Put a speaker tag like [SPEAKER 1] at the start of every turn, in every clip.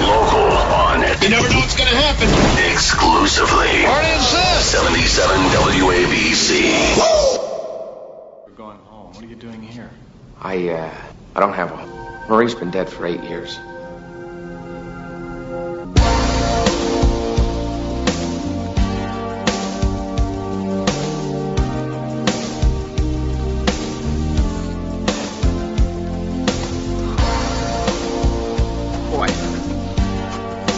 [SPEAKER 1] local, on it.
[SPEAKER 2] You never know what's going to happen.
[SPEAKER 1] Exclusively.
[SPEAKER 2] What is this?
[SPEAKER 1] 77 WABC.
[SPEAKER 3] We're going home. What are you doing here?
[SPEAKER 4] I don't have a... Marie's been dead for 8 years. Boy,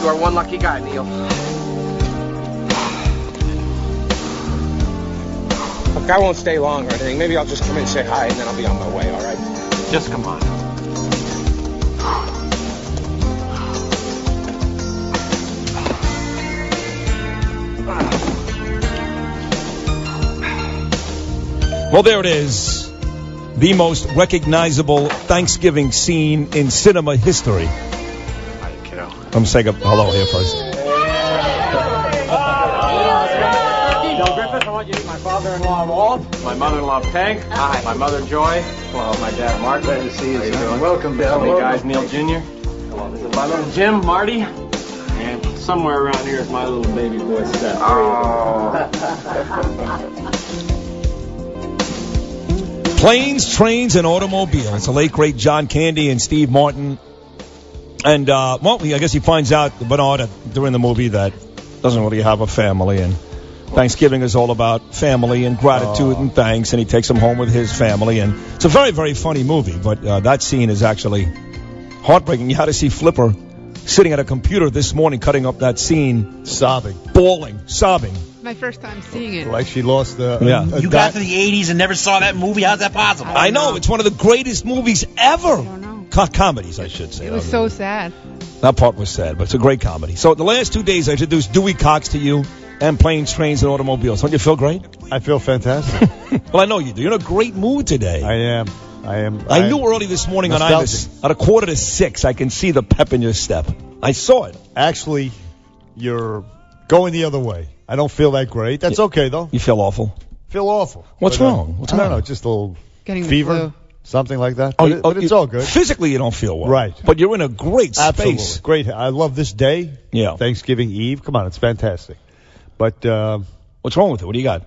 [SPEAKER 4] you are one lucky guy, Neil. Look, I won't stay long or anything. Maybe I'll just come in and say hi, and then I'll be on my way, all right?
[SPEAKER 3] Just come on.
[SPEAKER 5] Well, there it is. The most recognizable Thanksgiving scene in cinema history.
[SPEAKER 3] Hi, kiddo.
[SPEAKER 5] I'm saying hello here first.
[SPEAKER 3] Bill Griffith, I want you to meet my father-in-law, Walt. My mother-in-law, Peg. Hi. My mother, Joy. Hello, my dad, Mark. Glad to see you, sir. Welcome, Bill. Hey, guys, Neil Jr. Hello, this is my little Jim, Marty. And somewhere around here is my little baby boy, Seth.
[SPEAKER 5] Planes, Trains, and Automobiles. The late, great John Candy and Steve Martin. And, I guess he finds out, Bernard, during the movie that doesn't really have a family. And Thanksgiving is all about family and gratitude and thanks. And he takes them home with his family. And it's a very, very funny movie. But that scene is actually heartbreaking. You had to see Flipper sitting at a computer this morning cutting up that scene.
[SPEAKER 6] Sobbing.
[SPEAKER 5] Bawling. Sobbing.
[SPEAKER 7] My first time seeing it.
[SPEAKER 6] Like she lost the...
[SPEAKER 8] You got to the 80s and never saw that movie? How's that possible?
[SPEAKER 5] I know. It's one of the greatest movies ever.
[SPEAKER 7] I don't know.
[SPEAKER 5] Comedies, I should say.
[SPEAKER 7] It was so sad.
[SPEAKER 5] That part was sad, but it's a great comedy. So the last 2 days, I introduced Dewey Cox to you and Planes, Trains, and Automobiles. Don't you feel great?
[SPEAKER 6] I feel fantastic.
[SPEAKER 5] Well, I know you do. You're in a great mood today.
[SPEAKER 6] I am.
[SPEAKER 5] I knew early this morning on Ibis, at 5:45, I can see the pep in your step. I saw it.
[SPEAKER 6] Actually, you're going the other way. I don't feel that great. That's okay, though.
[SPEAKER 5] You feel awful?
[SPEAKER 6] Feel awful.
[SPEAKER 5] What's wrong? What's
[SPEAKER 6] I don't
[SPEAKER 5] wrong?
[SPEAKER 6] know, just a little
[SPEAKER 7] Getting
[SPEAKER 6] fever,
[SPEAKER 7] the flu.
[SPEAKER 6] something like that. But it's all good.
[SPEAKER 5] Physically, you don't feel well.
[SPEAKER 6] Right.
[SPEAKER 5] But you're in a great space.
[SPEAKER 6] Absolutely. Great. I love this day.
[SPEAKER 5] Yeah.
[SPEAKER 6] Thanksgiving Eve. Come on, it's fantastic. But
[SPEAKER 5] what's wrong with it? What do you got?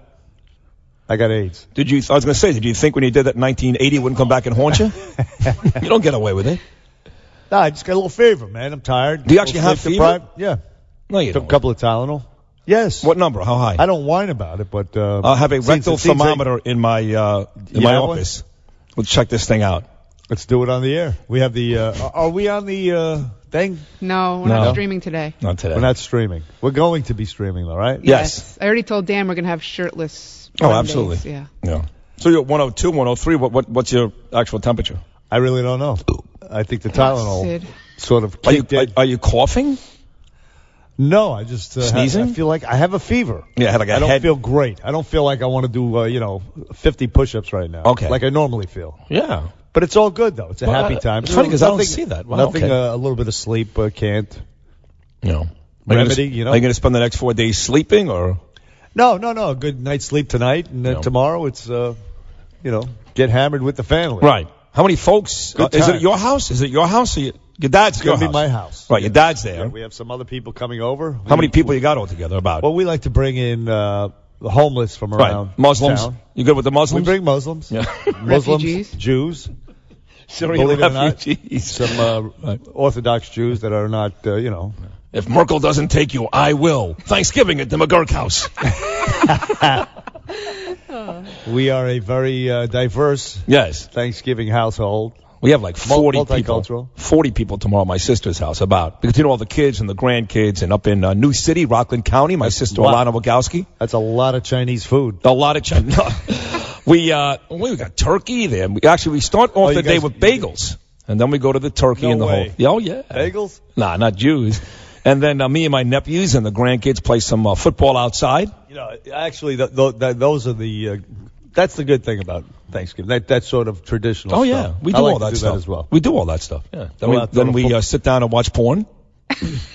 [SPEAKER 6] I got AIDS.
[SPEAKER 5] I was going to say, did you think when you did that in 1980 it wouldn't come back and haunt you? You don't get away with it.
[SPEAKER 6] No, I just got a little fever, man. I'm tired.
[SPEAKER 5] Do you actually have fever?
[SPEAKER 6] Yeah.
[SPEAKER 5] No, you
[SPEAKER 6] Took
[SPEAKER 5] don't.
[SPEAKER 6] a couple of Tylenol. Yes.
[SPEAKER 5] What number? How high?
[SPEAKER 6] I don't whine about it, but...
[SPEAKER 5] I have a rectal thermometer in my office. Let's check this thing out.
[SPEAKER 6] Let's do it on the air. We have the... are we on the thing?
[SPEAKER 7] No, we're not streaming today.
[SPEAKER 5] Not today.
[SPEAKER 6] We're not streaming. We're going to be streaming, though, right?
[SPEAKER 5] Yes.
[SPEAKER 7] I already told Dan we're going to have shirtless
[SPEAKER 5] Oh,
[SPEAKER 7] Mondays.
[SPEAKER 5] absolutely.
[SPEAKER 7] Yeah.
[SPEAKER 5] So you're 102, 103. What's your actual temperature?
[SPEAKER 6] I really don't know. I think the Tylenol
[SPEAKER 7] Sid.
[SPEAKER 6] sort of kicked in.
[SPEAKER 5] Are you coughing?
[SPEAKER 6] No, I just
[SPEAKER 5] sneezing.
[SPEAKER 6] I feel like I have a fever.
[SPEAKER 5] Yeah,
[SPEAKER 6] I don't feel great. I don't feel like I want to do 50 push-ups right now.
[SPEAKER 5] Okay.
[SPEAKER 6] Like I normally feel.
[SPEAKER 5] Yeah.
[SPEAKER 6] But it's all good though. It's a happy time.
[SPEAKER 5] It's funny because I don't see that. Wow,
[SPEAKER 6] nothing.
[SPEAKER 5] okay.
[SPEAKER 6] A little bit of sleep can't.
[SPEAKER 5] Are
[SPEAKER 6] Remedy.
[SPEAKER 5] you going to spend the next 4 days sleeping or?
[SPEAKER 6] No. A good night's sleep tonight, and then tomorrow it's get hammered with the family.
[SPEAKER 5] Right. How many folks? Is it at your house? Is it your house or your dad's?
[SPEAKER 6] It's going to be my house.
[SPEAKER 5] Right. Your dad's there.
[SPEAKER 6] Yeah, we have some other people coming over.
[SPEAKER 5] How many people you got all together? About?
[SPEAKER 6] Well, we like to bring in the homeless from around
[SPEAKER 5] Muslims.
[SPEAKER 6] town.
[SPEAKER 5] You good with the Muslims?
[SPEAKER 6] We bring Muslims.
[SPEAKER 5] Yeah.
[SPEAKER 6] Muslims,
[SPEAKER 7] Refugees.
[SPEAKER 6] Jews.
[SPEAKER 5] Syrian
[SPEAKER 6] Believe it or not,
[SPEAKER 5] refugees.
[SPEAKER 6] some Orthodox Jews that are not,
[SPEAKER 5] If Merkel doesn't take you, I will. Thanksgiving at the McGurk house.
[SPEAKER 6] We are a very diverse Thanksgiving household.
[SPEAKER 5] We have like 40 people.
[SPEAKER 6] Multicultural.
[SPEAKER 5] 40 people tomorrow at my sister's house because all the kids and the grandkids and up in New City, Rockland County, my sister Alana Wogowski.
[SPEAKER 6] That's a lot of Chinese food.
[SPEAKER 5] A lot of Chinese. We got turkey there. We start off the day with bagels. And then we go to the turkey and the whole. Oh, yeah.
[SPEAKER 6] Bagels?
[SPEAKER 5] Nah, not Jews. And then me and my nephews and the grandkids play some football outside.
[SPEAKER 6] Actually, those are the. That's the good thing about Thanksgiving. That's sort of traditional.
[SPEAKER 5] Oh
[SPEAKER 6] stuff.
[SPEAKER 5] yeah, we do
[SPEAKER 6] I like
[SPEAKER 5] all
[SPEAKER 6] to
[SPEAKER 5] that
[SPEAKER 6] do
[SPEAKER 5] stuff
[SPEAKER 6] as well.
[SPEAKER 5] We do all that stuff. Yeah. Then we sit down and watch porn with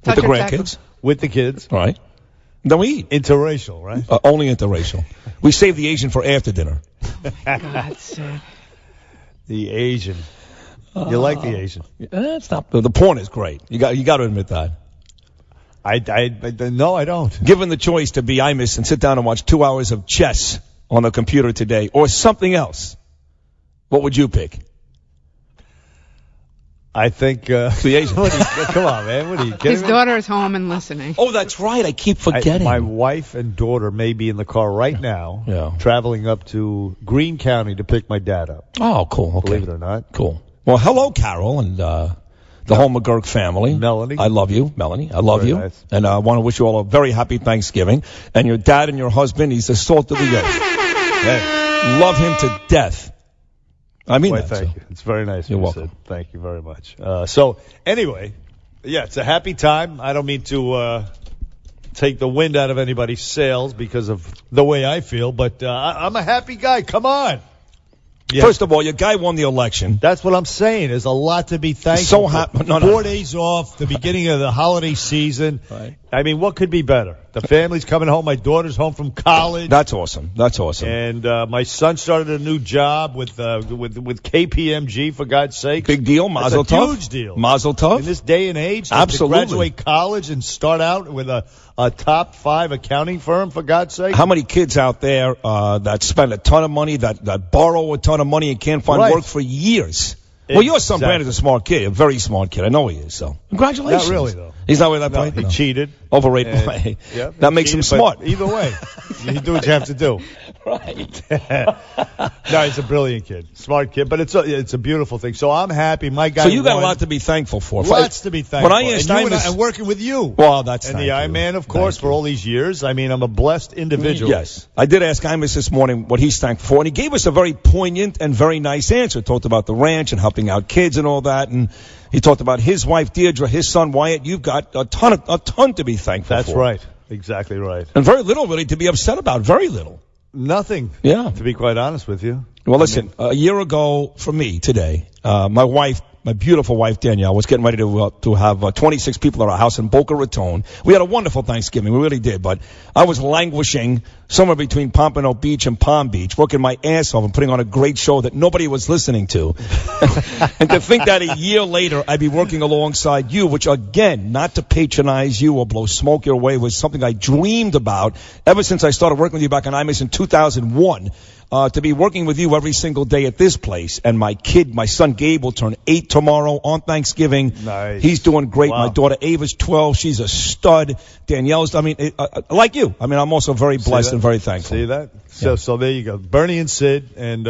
[SPEAKER 5] the grandkids.
[SPEAKER 6] With the kids.
[SPEAKER 5] All right. Then we eat.
[SPEAKER 6] Interracial, right?
[SPEAKER 5] Only interracial. We save the Asian for after dinner.
[SPEAKER 7] God, Sid.
[SPEAKER 6] The Asian. You like the Asian?
[SPEAKER 5] It's not. The porn is great. You got to admit that.
[SPEAKER 6] No, I don't.
[SPEAKER 5] Given the choice to be Imus and sit down and watch 2 hours of chess on the computer today, or something else, what would you pick?
[SPEAKER 6] I think
[SPEAKER 5] the Asian.
[SPEAKER 6] Come on, man. What are you kidding
[SPEAKER 7] His
[SPEAKER 6] me?
[SPEAKER 7] daughter is home and listening.
[SPEAKER 5] Oh, that's right. I keep forgetting.
[SPEAKER 6] My wife and daughter may be in the car right now, traveling up to Greene County to pick my dad up.
[SPEAKER 5] Oh, cool. Okay.
[SPEAKER 6] Believe it or not.
[SPEAKER 5] Cool. Well, hello, Carol, and the whole McGurk family.
[SPEAKER 6] Melanie.
[SPEAKER 5] I love you, Melanie. I love
[SPEAKER 6] Very
[SPEAKER 5] you.
[SPEAKER 6] nice.
[SPEAKER 5] And I want to wish you all a very happy Thanksgiving. And your dad and your husband, he's the salt of the earth. Hey, love him to death. I mean that.
[SPEAKER 6] Thank you. It's very nice.
[SPEAKER 5] You're
[SPEAKER 6] you
[SPEAKER 5] welcome.
[SPEAKER 6] said. Thank you very much. So anyway, yeah, it's a happy time. I don't mean to take the wind out of anybody's sails because of the way I feel, but I'm a happy guy. Come on. Yeah.
[SPEAKER 5] First of all, your guy won the election.
[SPEAKER 6] That's what I'm saying. There's a lot to be thankful
[SPEAKER 5] So
[SPEAKER 6] for.
[SPEAKER 5] happy. No.
[SPEAKER 6] 4 days off, the beginning of the holiday season.
[SPEAKER 5] Right.
[SPEAKER 6] I mean, what could be better? The family's coming home. My daughter's home from college.
[SPEAKER 5] That's awesome. That's awesome.
[SPEAKER 6] And my son started a new job with KPMG, for God's sake.
[SPEAKER 5] Big deal. Mazel
[SPEAKER 6] It's a
[SPEAKER 5] tov.
[SPEAKER 6] huge deal.
[SPEAKER 5] Mazel tov.
[SPEAKER 6] In this day and age,
[SPEAKER 5] Absolutely.
[SPEAKER 6] to graduate college and start out with a top 5 accounting firm, for God's sake.
[SPEAKER 5] How many kids out there that spend a ton of money, that borrow a ton of money and can't find
[SPEAKER 6] Right.
[SPEAKER 5] work for years? Well, your son
[SPEAKER 6] Exactly.
[SPEAKER 5] Brandon's a smart kid, a very smart kid. I know he is. So, congratulations.
[SPEAKER 6] Not really, though.
[SPEAKER 5] He's not really that
[SPEAKER 6] No,
[SPEAKER 5] bright.
[SPEAKER 6] he
[SPEAKER 5] No.
[SPEAKER 6] cheated.
[SPEAKER 5] Overrated.
[SPEAKER 6] And- yeah,
[SPEAKER 5] That makes him
[SPEAKER 6] cheated, but
[SPEAKER 5] smart.
[SPEAKER 6] Either way, you do what you have to do.
[SPEAKER 5] Right.
[SPEAKER 6] No, he's a brilliant kid, smart kid, but it's a beautiful thing. So I'm happy. My guy.
[SPEAKER 5] So you got
[SPEAKER 6] won.
[SPEAKER 5] a lot to be thankful for.
[SPEAKER 6] Lots to be thankful.
[SPEAKER 5] When I asked
[SPEAKER 6] and,
[SPEAKER 5] Imus,
[SPEAKER 6] and working with you.
[SPEAKER 5] Well, that's
[SPEAKER 6] and the
[SPEAKER 5] thank you.
[SPEAKER 6] Iron Man, of course,
[SPEAKER 5] Thank
[SPEAKER 6] for
[SPEAKER 5] you.
[SPEAKER 6] all these years. I mean, I'm a blessed individual.
[SPEAKER 5] Yes. I did ask Imus this morning what he's thankful for, and he gave us a very poignant and very nice answer. Talked about the ranch and helping out kids and all that, and he talked about his wife, Deirdre, his son, Wyatt. You've got a ton to be thankful
[SPEAKER 6] That's
[SPEAKER 5] for.
[SPEAKER 6] right. Exactly right.
[SPEAKER 5] And very little, really, to be upset about. Very little.
[SPEAKER 6] Nothing.
[SPEAKER 5] Yeah.
[SPEAKER 6] To be quite honest with you.
[SPEAKER 5] Well, listen, a year ago for me today, my beautiful wife, Danielle, was getting ready to have 26 people at our house in Boca Raton. We had a wonderful Thanksgiving. We really did. But I was languishing somewhere between Pompano Beach and Palm Beach, working my ass off and putting on a great show that nobody was listening to. And to think that a year later I'd be working alongside you, which, again, not to patronize you or blow smoke your way, was something I dreamed about ever since I started working with you back on IMAX in 2001. To be working with you every single day at this place. And my son Gabe will turn 8 tomorrow on Thanksgiving.
[SPEAKER 6] Nice.
[SPEAKER 5] He's doing great.
[SPEAKER 6] Wow.
[SPEAKER 5] My daughter Ava's 12. She's a stud. Danielle's, like you. I mean, I'm also very blessed and very thankful.
[SPEAKER 6] See that? So there you go. Bernie and Sid and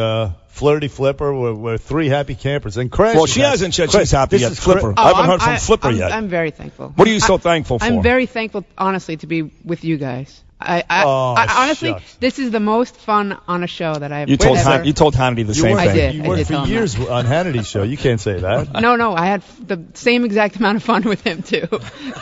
[SPEAKER 6] Flirty Flipper were 3 happy campers. And Crash.
[SPEAKER 5] Well, she hasn't said she's happy yet, Flipper. I haven't heard from Flipper yet.
[SPEAKER 7] I'm very thankful.
[SPEAKER 5] What are you so thankful for?
[SPEAKER 7] I'm very thankful, honestly, to be with you guys. I honestly,
[SPEAKER 6] shucks.
[SPEAKER 7] this is the most fun on a show that I've
[SPEAKER 5] You told
[SPEAKER 7] ever.
[SPEAKER 5] You told Hannity the same
[SPEAKER 7] I
[SPEAKER 5] thing.
[SPEAKER 7] did.
[SPEAKER 6] You
[SPEAKER 7] I
[SPEAKER 6] worked
[SPEAKER 7] did
[SPEAKER 6] for
[SPEAKER 7] tell him
[SPEAKER 6] years on Hannity's show. You can't say that.
[SPEAKER 7] No, I had the same exact amount of fun with him too.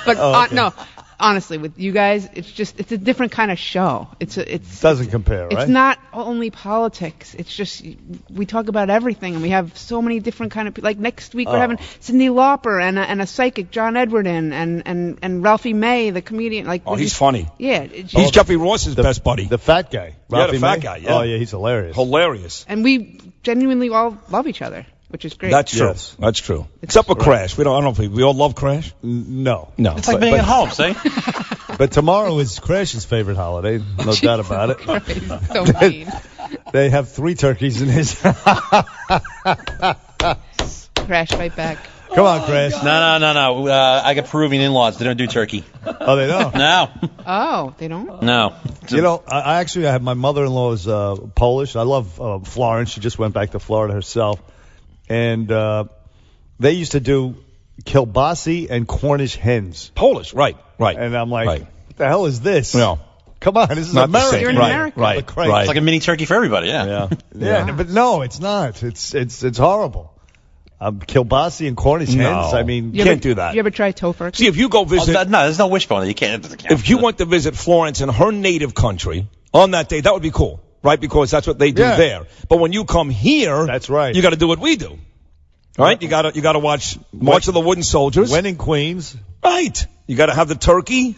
[SPEAKER 7] But
[SPEAKER 6] okay.
[SPEAKER 7] no, honestly, with you guys, it's a different kind of show. It's
[SPEAKER 6] Doesn't compare, right?
[SPEAKER 7] It's not only politics. It's just we talk about everything, and we have so many different kind of people. Like next week, we're having Cyndi Lauper and a psychic, John Edwardin, and Ralphie May, the comedian. Like,
[SPEAKER 5] Oh, he's funny.
[SPEAKER 7] Yeah,
[SPEAKER 5] He's Jeffrey Ross's best buddy.
[SPEAKER 6] The fat guy.
[SPEAKER 5] Yeah, the
[SPEAKER 6] Ralphie
[SPEAKER 5] fat
[SPEAKER 6] May?
[SPEAKER 5] guy, yeah.
[SPEAKER 6] Oh, yeah, he's hilarious.
[SPEAKER 5] Hilarious.
[SPEAKER 7] and we genuinely all love each other, which is great.
[SPEAKER 5] That's true.
[SPEAKER 6] Yes.
[SPEAKER 5] That's true. Except for Crash. I don't know if we all love Crash.
[SPEAKER 6] No.
[SPEAKER 5] No.
[SPEAKER 8] It's like being at home, see?
[SPEAKER 6] But tomorrow is Crash's favorite holiday. No doubt about it.
[SPEAKER 7] Christ, so mean.
[SPEAKER 6] They have 3 turkeys in his.
[SPEAKER 7] Crash right back.
[SPEAKER 6] Come on, Crash.
[SPEAKER 8] No. I got Peruvian in-laws. They don't do turkey.
[SPEAKER 6] Oh, they don't?
[SPEAKER 8] No.
[SPEAKER 7] Oh, they don't.
[SPEAKER 8] No.
[SPEAKER 6] You know, I have my mother-in-law is Polish. I love Florence. She just went back to Florida herself. And they used to do kielbasi and Cornish hens.
[SPEAKER 5] Polish, right.
[SPEAKER 6] And I'm like,
[SPEAKER 5] Right.
[SPEAKER 6] what the hell is this?
[SPEAKER 5] No.
[SPEAKER 6] Come on, this is
[SPEAKER 5] Not the
[SPEAKER 6] America.
[SPEAKER 5] same.
[SPEAKER 7] You're in
[SPEAKER 5] right,
[SPEAKER 7] America.
[SPEAKER 5] Right,
[SPEAKER 6] Christ.
[SPEAKER 5] right.
[SPEAKER 8] It's like a mini turkey for everybody, yeah.
[SPEAKER 6] Yeah, but no, it's not. It's horrible. Kielbasi and Cornish hens. I mean,
[SPEAKER 5] Can't do that.
[SPEAKER 7] You ever try tofurkey?
[SPEAKER 5] See, if you go visit,
[SPEAKER 8] No, there's no wishbone. You can't.
[SPEAKER 5] if you went to visit Florence in her native country on that day, that would be cool, right? Because that's what they do
[SPEAKER 6] Yeah.
[SPEAKER 5] there. But when you come here,
[SPEAKER 6] That's right.
[SPEAKER 5] You got to do what we do, right? You got to watch March of the Wooden Soldiers,
[SPEAKER 6] when in Queens,
[SPEAKER 5] right? You got to have the turkey.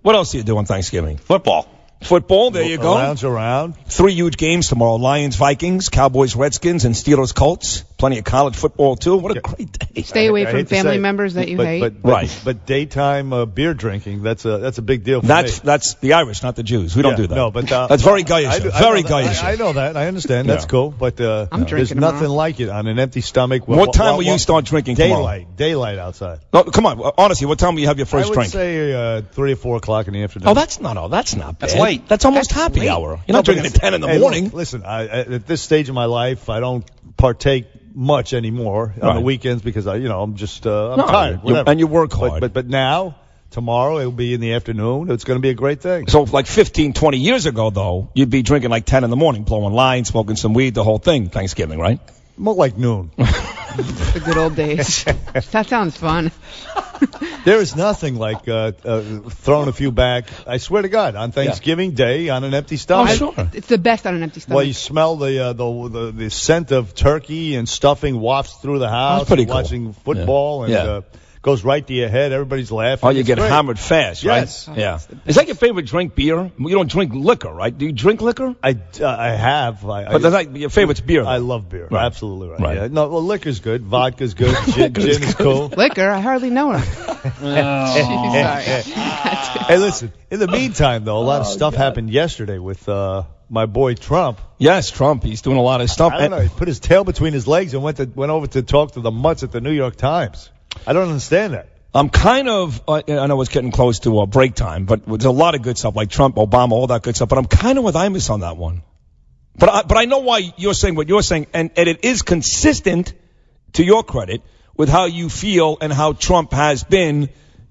[SPEAKER 5] What else do you do on Thanksgiving?
[SPEAKER 8] Football.
[SPEAKER 5] Football. There you go.
[SPEAKER 6] lounge around.
[SPEAKER 5] 3 huge games tomorrow: Lions, Vikings, Cowboys, Redskins, and Steelers, Colts. plenty of college football, too. What a great day.
[SPEAKER 7] Stay away
[SPEAKER 6] I
[SPEAKER 7] from
[SPEAKER 6] hate to
[SPEAKER 7] family
[SPEAKER 6] say it,
[SPEAKER 7] members that you hate.
[SPEAKER 6] But daytime beer drinking, that's a big deal for me.
[SPEAKER 5] That's the Irish, not the Jews. We don't do that.
[SPEAKER 6] No, but
[SPEAKER 5] that's very Gaelish. Very Gaelish.
[SPEAKER 6] I know that. I understand. That's cool. But there's nothing like it on an empty stomach.
[SPEAKER 5] What time will you start drinking tomorrow?
[SPEAKER 6] Daylight outside.
[SPEAKER 5] No, come on. Honestly, what time will you have your first drink?
[SPEAKER 6] I would say 3 or 4 o'clock in the afternoon.
[SPEAKER 5] Oh, that's not bad.
[SPEAKER 8] That's late.
[SPEAKER 5] That's almost happy hour. You're not drinking at 10 in the morning.
[SPEAKER 6] Look, listen, at this stage of my life, I don't partake much anymore on the weekends because I'm just I'm tired. Whatever.
[SPEAKER 5] And you work hard.
[SPEAKER 6] But now, tomorrow, it'll be in the afternoon. It's going to be a great thing.
[SPEAKER 5] So like 15, 20 years ago, though, you'd be drinking like 10 in the morning, blowing lines, smoking some weed, the whole thing, Thanksgiving, right?
[SPEAKER 6] More like noon.
[SPEAKER 7] The good old days. That sounds fun.
[SPEAKER 6] There is nothing like throwing a few back. I swear to God, on Thanksgiving Day on an empty stomach.
[SPEAKER 5] Oh, sure.
[SPEAKER 7] It's the best on an empty stomach.
[SPEAKER 6] Well, you smell the scent of turkey and stuffing wafts through the house.
[SPEAKER 5] That's pretty cool.
[SPEAKER 6] Watching football and goes right to your head. Everybody's laughing.
[SPEAKER 5] Oh, you get hammered fast, right?
[SPEAKER 6] Yes.
[SPEAKER 5] Yeah. Is that your favorite drink, beer? You don't drink liquor, right? Do you drink liquor?
[SPEAKER 6] I have.
[SPEAKER 5] But your favorit's beer.
[SPEAKER 6] I love beer.
[SPEAKER 5] Right.
[SPEAKER 6] Absolutely right.
[SPEAKER 5] Right.
[SPEAKER 6] Yeah. No, well, liquor's good. Vodka's good. Gin is cool.
[SPEAKER 7] Liquor? I hardly know her. Sorry.
[SPEAKER 6] Hey, listen. In the meantime, though, a lot of stuff happened yesterday with my boy Trump.
[SPEAKER 5] Yes, Trump. He's doing a lot of stuff.
[SPEAKER 6] I don't know. He put his tail between his legs and went over to talk to the mutts at the New York Times. I don't understand that.
[SPEAKER 5] I'm kind of, I know it's getting close to break time, but there's a lot of good stuff like Trump, Obama, all that good stuff. But I'm kind of with Imus on that one. But I know why you're saying what you're saying, and it is consistent, to your credit, with how you feel and how Trump has been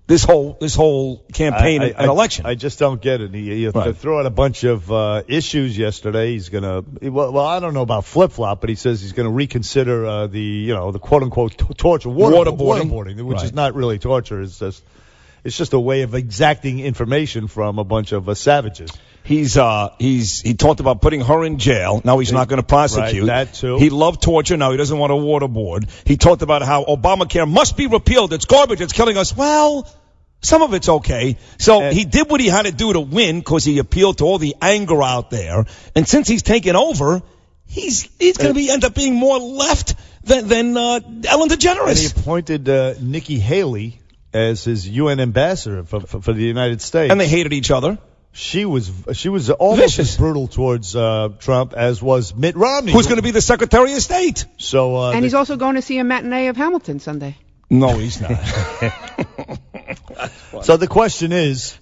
[SPEAKER 5] this whole campaign and election.
[SPEAKER 6] I just don't get it. He threw out a bunch of issues yesterday. He's gonna. Well, I don't know about flip flop, but he says he's going to reconsider the quote unquote torture waterboarding, which is not really torture. It's just a way of exacting information from a bunch of savages. He
[SPEAKER 5] talked about putting her in jail. Now he's not going to prosecute.
[SPEAKER 6] Right, that too.
[SPEAKER 5] He loved torture. Now he doesn't want a waterboard. He talked about how Obamacare must be repealed. It's garbage. It's killing us. Well, some of it's okay. So he did what he had to do to win because he appealed to all the anger out there. And since he's taken over, he's going to end up being more left than Ellen DeGeneres.
[SPEAKER 6] And he appointed Nikki Haley as his UN ambassador for the United States.
[SPEAKER 5] And they hated each other.
[SPEAKER 6] She was almost
[SPEAKER 5] vicious.
[SPEAKER 6] as brutal towards Trump as was Mitt Romney,
[SPEAKER 5] who's going to be the Secretary of State.
[SPEAKER 6] So
[SPEAKER 7] and he's also going to see a matinee of Hamilton Sunday.
[SPEAKER 5] No, he's not.
[SPEAKER 6] So the question is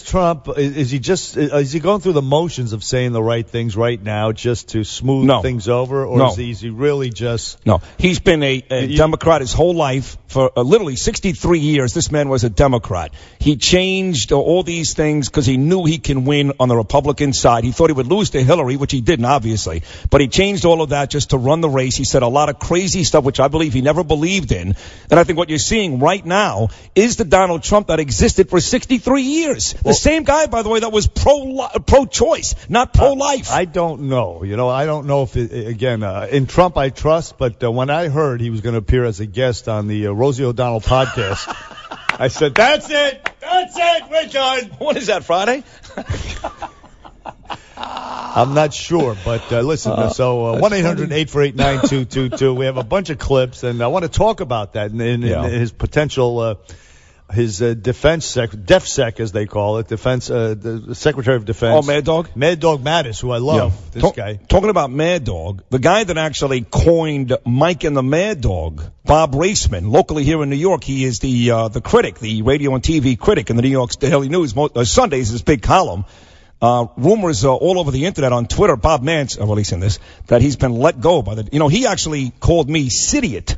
[SPEAKER 6] Trump, is he going through the motions of saying the right things right now just to smooth things over, or is he really just...
[SPEAKER 5] No, he's been a Democrat his whole life. For literally 63 years, this man was a Democrat. He changed all these things because he knew he can win on the Republican side. He thought he would lose to Hillary, which he didn't, obviously. But he changed all of that just to run the race. He said a lot of crazy stuff, which I believe he never believed in. And I think what you're seeing right now is the Donald Trump that existed for 63 years. The same guy, by the way, that was pro-choice, not pro-life.
[SPEAKER 6] I don't know. I don't know if, in Trump I trust, but when I heard he was going to appear as a guest on the Rosie O'Donnell podcast, I said, that's it, we're done.
[SPEAKER 5] What is that, Friday?
[SPEAKER 6] I'm not sure, but listen, so 1-800-848-9222. We have a bunch of clips, and I want to talk about that in his potential... his DefSec, as they call it, the Secretary of Defense.
[SPEAKER 5] Oh, Mad Dog?
[SPEAKER 6] Mad Dog Mattis, who I love, this guy.
[SPEAKER 5] Talking about Mad Dog, the guy that actually coined Mike and the Mad Dog, Bob Raceman, locally here in New York, he is the critic, the radio and TV critic in the New York Daily News. Sundays, his big column. Rumors all over the internet on Twitter, Bob Nance releasing this, that he's been let go by he actually called me Sidiot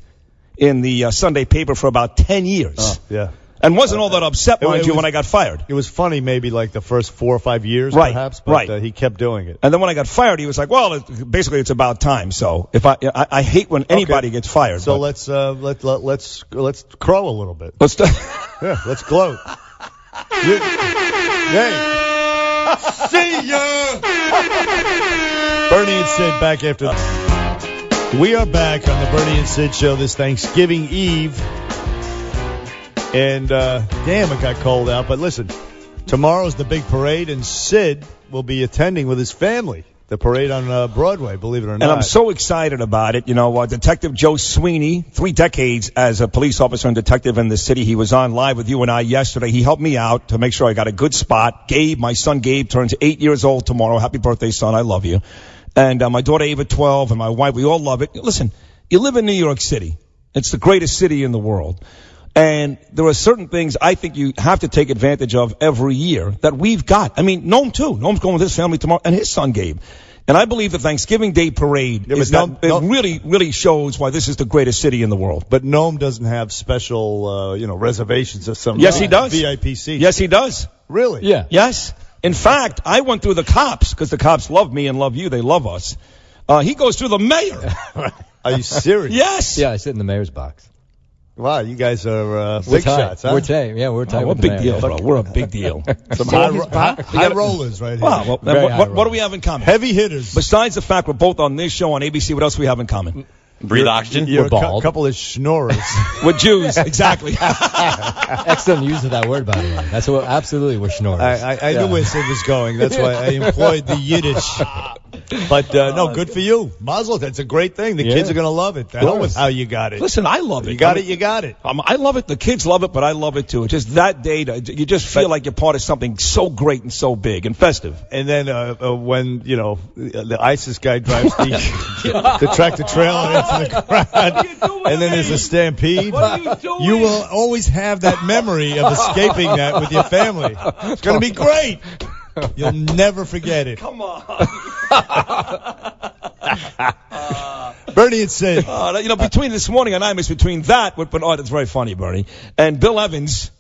[SPEAKER 5] in the Sunday paper for about 10 years.
[SPEAKER 6] Yeah.
[SPEAKER 5] And wasn't all that upset, mind you, when I got fired.
[SPEAKER 6] It was funny maybe like the first 4 or 5 years,
[SPEAKER 5] right,
[SPEAKER 6] perhaps, but he kept doing it.
[SPEAKER 5] And then when I got fired, he was like, well, basically it's about time. So if I hate when anybody gets fired.
[SPEAKER 6] So let's crow a little bit.
[SPEAKER 5] Let's
[SPEAKER 6] let's gloat. See ya! Bernie and Sid back after this. We are back on the Bernie and Sid show this Thanksgiving Eve. And, damn, it got cold out. But listen, tomorrow's the big parade, and Sid will be attending with his family. The parade on Broadway, believe it or not.
[SPEAKER 5] And I'm so excited about it. You know, Detective Joe Sweeney, 3 decades as a police officer and detective in the city. He was on live with you and I yesterday. He helped me out to make sure I got a good spot. Gabe, my son Gabe, turns 8 years old tomorrow. Happy birthday, son. I love you. And my daughter Ava, 12, and my wife, we all love it. Listen, you live in New York City. It's the greatest city in the world. And there are certain things I think you have to take advantage of every year that we've got. I mean, Noam, too. Noam's going with his family tomorrow, and his son, Gabe. And I believe the Thanksgiving Day parade really shows why this is the greatest city in the world.
[SPEAKER 6] But Noam doesn't have special, reservations or something.
[SPEAKER 5] Yes, he does.
[SPEAKER 6] VIP seats.
[SPEAKER 5] Yes, he does.
[SPEAKER 6] Really?
[SPEAKER 2] Yeah.
[SPEAKER 5] Yes. In fact, I went through the cops, because the cops love me and love you. They love us. He goes through the mayor.
[SPEAKER 6] Are you serious?
[SPEAKER 5] Yes.
[SPEAKER 2] Yeah, I sit in the mayor's box.
[SPEAKER 6] Wow, you guys are
[SPEAKER 2] We're
[SPEAKER 6] big
[SPEAKER 2] tight.
[SPEAKER 6] shots, huh?
[SPEAKER 2] We're tight. Yeah, we're tight.
[SPEAKER 5] We're a
[SPEAKER 2] with the
[SPEAKER 5] big
[SPEAKER 2] mayor.
[SPEAKER 5] deal, bro. We're a big deal.
[SPEAKER 6] Some high rollers right here.
[SPEAKER 5] Wow. What do we have in common?
[SPEAKER 6] Heavy hitters.
[SPEAKER 5] Besides the fact we're both on this show on ABC, what else do we have in common?
[SPEAKER 8] Breathe oxygen.
[SPEAKER 6] You're
[SPEAKER 2] We're bald.
[SPEAKER 6] a couple of schnorrers.
[SPEAKER 5] We're Jews. Exactly.
[SPEAKER 2] Excellent use of that word, by the way. That's what absolutely we're snorers.
[SPEAKER 6] I knew where Sid was going. That's why I employed the Yiddish. But, no, good for you. Mazel, that's a great thing. The kids are going to love it. I know how you got it.
[SPEAKER 5] Listen, I love it.
[SPEAKER 6] You got it, you got it.
[SPEAKER 5] I love it. The kids love it, but I love it too. It's just that day, you just feel like you're part of something so great and so big and festive.
[SPEAKER 6] And then when, the ISIS guy drives the tractor trailer into the crowd, and then there's a stampede, you will always have that memory of escaping that with your family. It's going to be great. You'll never forget it.
[SPEAKER 5] Come on.
[SPEAKER 6] Bernie and Sid.
[SPEAKER 5] Between this morning and I miss between that, that's very funny, Bernie, and Bill Evans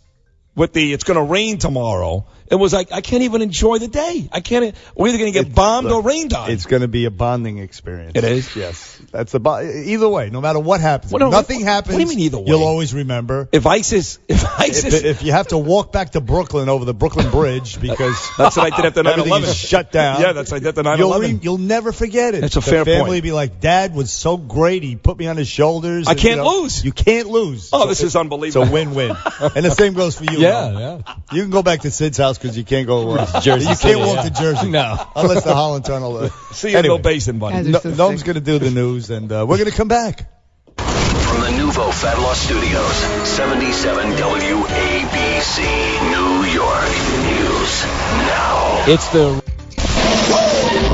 [SPEAKER 5] with it's going to rain tomorrow. It was like, I can't even enjoy the day. We're either going to get bombed or rained on.
[SPEAKER 6] It's going to be a bonding experience.
[SPEAKER 5] It is?
[SPEAKER 6] Yes. That's either way, no matter what happens. If nothing happens,
[SPEAKER 5] what do you mean either way?
[SPEAKER 6] You'll always remember.
[SPEAKER 5] If
[SPEAKER 6] you have to walk back to Brooklyn over the Brooklyn Bridge because
[SPEAKER 5] that's what I did after 9/11.
[SPEAKER 6] Everything is shut down.
[SPEAKER 5] Yeah, that's what I did after 9/11.
[SPEAKER 6] You'll never forget it.
[SPEAKER 5] That's a fair
[SPEAKER 6] point. The family
[SPEAKER 5] point.
[SPEAKER 6] will be like, Dad was so great. He put me on his shoulders.
[SPEAKER 5] I can't lose.
[SPEAKER 6] You can't lose.
[SPEAKER 5] Oh, this is unbelievable.
[SPEAKER 6] It's a win-win. And the same goes for you.
[SPEAKER 2] Yeah.
[SPEAKER 6] You can go back to Sid's house because you can't go.
[SPEAKER 2] Jersey
[SPEAKER 6] you
[SPEAKER 2] City,
[SPEAKER 6] can't walk to Jersey.
[SPEAKER 2] No.
[SPEAKER 6] Unless the Holland Tunnel.
[SPEAKER 5] See you in Bill Basin, buddy.
[SPEAKER 6] Noam's going to do the news, and we're going to come back.
[SPEAKER 1] From the Nouveau Fat Loss Studios, 77 WABC, New York. News now.
[SPEAKER 2] It's the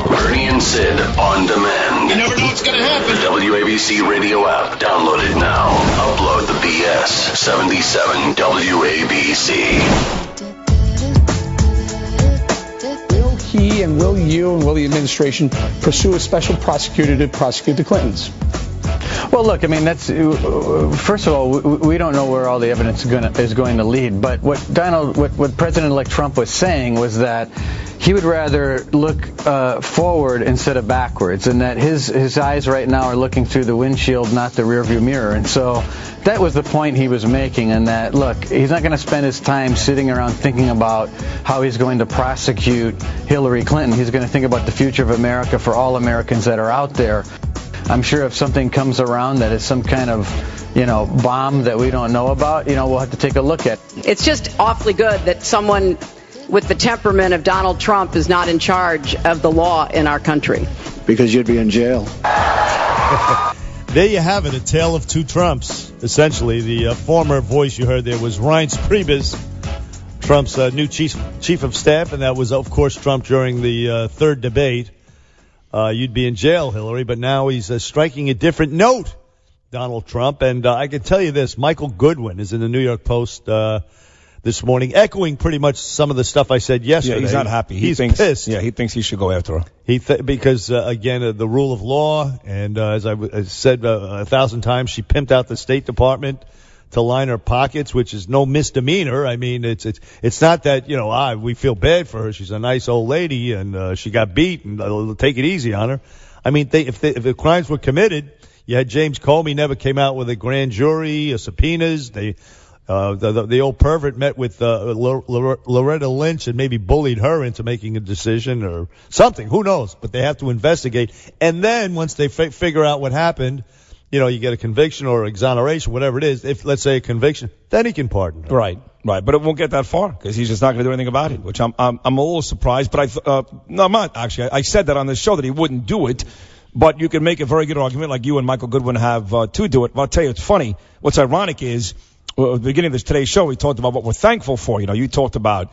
[SPEAKER 1] Bernie and Sid on demand.
[SPEAKER 9] You never know what's going to happen.
[SPEAKER 1] The WABC radio app. Download it now. Upload the BS. 77 WABC.
[SPEAKER 10] Will he and will you and will the administration pursue a special prosecutor to prosecute the Clintons?
[SPEAKER 11] Well, look, I mean, that's first of all, we don't know where all the evidence is going to lead. But what President-elect Trump was saying was that he would rather look forward instead of backwards, and that his eyes right now are looking through the windshield, not the rearview mirror. And so that was the point he was making, and that, look, he's not going to spend his time sitting around thinking about how he's going to prosecute Hillary Clinton. He's going to think about the future of America for all Americans that are out there. I'm sure if something comes around that is some kind of, bomb that we don't know about, we'll have to take a look at.
[SPEAKER 12] It's just awfully good that someone with the temperament of Donald Trump is not in charge of the law in our country.
[SPEAKER 10] Because you'd be in jail.
[SPEAKER 6] There you have it, a tale of two Trumps. Essentially, the former voice you heard there was Reince Priebus, Trump's new chief of staff, and that was, of course, Trump during the third debate. You'd be in jail, Hillary, but now he's striking a different note, Donald Trump. And I can tell you this, Michael Goodwin is in the New York Post this morning, echoing pretty much some of the stuff I said yesterday.
[SPEAKER 5] Yeah, he's not happy.
[SPEAKER 6] He's pissed.
[SPEAKER 5] Yeah, he thinks he should go after her.
[SPEAKER 6] Because, again, the rule of law, and as I said 1,000 times, she pimped out the State Department to line her pockets, which is no misdemeanor. I mean, it's not that, we feel bad for her. She's a nice old lady, and she got beat, and they'll take it easy on her. I mean, if the crimes were committed, you had James Comey never came out with a grand jury, subpoenas. The old pervert met with Loretta Lynch and maybe bullied her into making a decision or something. Who knows? But they have to investigate. And then once they figure out what happened, you get a conviction or exoneration, whatever it is. If, let's say, a conviction, then he can pardon her.
[SPEAKER 5] Right. Right, but it won't get that far because he's just not going to do anything about it, which I'm a little surprised. But no, I'm not actually. I said that on the show that he wouldn't do it, but you can make a very good argument, like you and Michael Goodwin have to do it. But I'll tell you, it's funny. What's ironic is at the beginning of this today's show, we talked about what we're thankful for. You talked about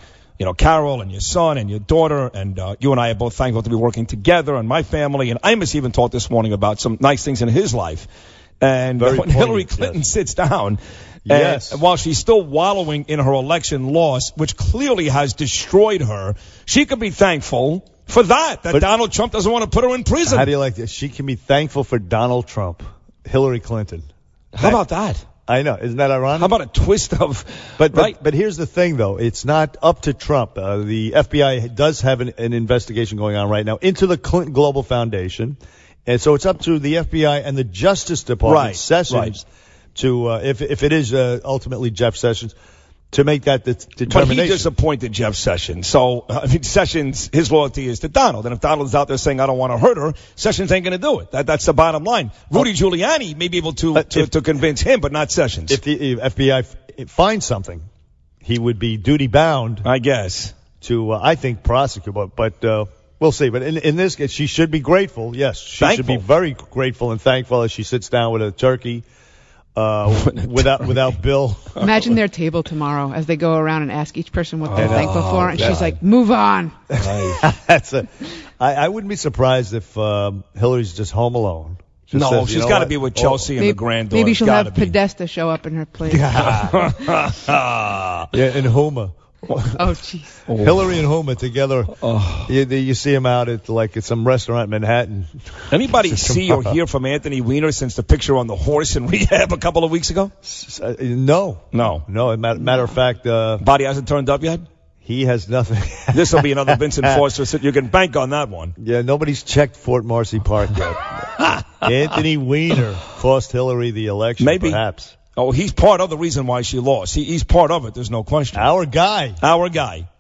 [SPEAKER 5] Carol and your son and your daughter, and you and I are both thankful to be working together and my family. And Imus even talked this morning about some nice things in his life. And when Hillary Clinton sits down.
[SPEAKER 6] Yes.
[SPEAKER 5] And while she's still wallowing in her election loss, which clearly has destroyed her, she could be thankful for that Donald Trump doesn't want to put her in prison.
[SPEAKER 6] How do you like this? She can be thankful for Donald Trump, Hillary Clinton.
[SPEAKER 5] How about that?
[SPEAKER 6] I know. Isn't that ironic?
[SPEAKER 5] How about a twist of...
[SPEAKER 6] But here's the thing, though. It's not up to Trump. The FBI does have an investigation going on right now into the Clinton Global Foundation. And so it's up to the FBI and the Justice Department, Sessions, to if it is ultimately Jeff Sessions, to make that determination.
[SPEAKER 5] But he just appointed Jeff Sessions. So, Sessions, his loyalty is to Donald. And if Donald's out there saying, I don't want to hurt her, Sessions ain't going to do it. That's the bottom line. Rudy Giuliani may be able to convince him, but not Sessions.
[SPEAKER 6] If the FBI finds something, he would be duty-bound,
[SPEAKER 5] I guess,
[SPEAKER 6] to, I think, prosecute. But we'll see. But in this case, she should be grateful. Yes, she should be very grateful and thankful as she sits down with a turkey. Without Bill.
[SPEAKER 7] Imagine their table tomorrow as they go around and ask each person what they're thankful for, and she's like, "Move on."
[SPEAKER 6] I wouldn't be surprised if Hillary's just home alone.
[SPEAKER 5] No, she's got to be with Chelsea and the granddaughter.
[SPEAKER 7] Maybe she'll have Podesta show up in her place.
[SPEAKER 6] Yeah, in Houma.
[SPEAKER 7] Oh, jeez.
[SPEAKER 6] Hillary and Houma together. You see them out at some restaurant in Manhattan.
[SPEAKER 5] Anybody see or hear from Anthony Weiner since the picture on the horse in rehab a couple of weeks ago?
[SPEAKER 6] No. Matter of fact,
[SPEAKER 5] body hasn't turned up yet.
[SPEAKER 6] He has nothing.
[SPEAKER 5] This will be another Vincent Foster. You can bank on that one.
[SPEAKER 6] Yeah, nobody's checked Fort Marcy Park yet. Anthony Weiner cost Hillary the election.
[SPEAKER 5] Maybe.
[SPEAKER 6] Perhaps.
[SPEAKER 5] Oh, he's part of the reason why she lost. He's part of it. There's no question.
[SPEAKER 6] Our guy.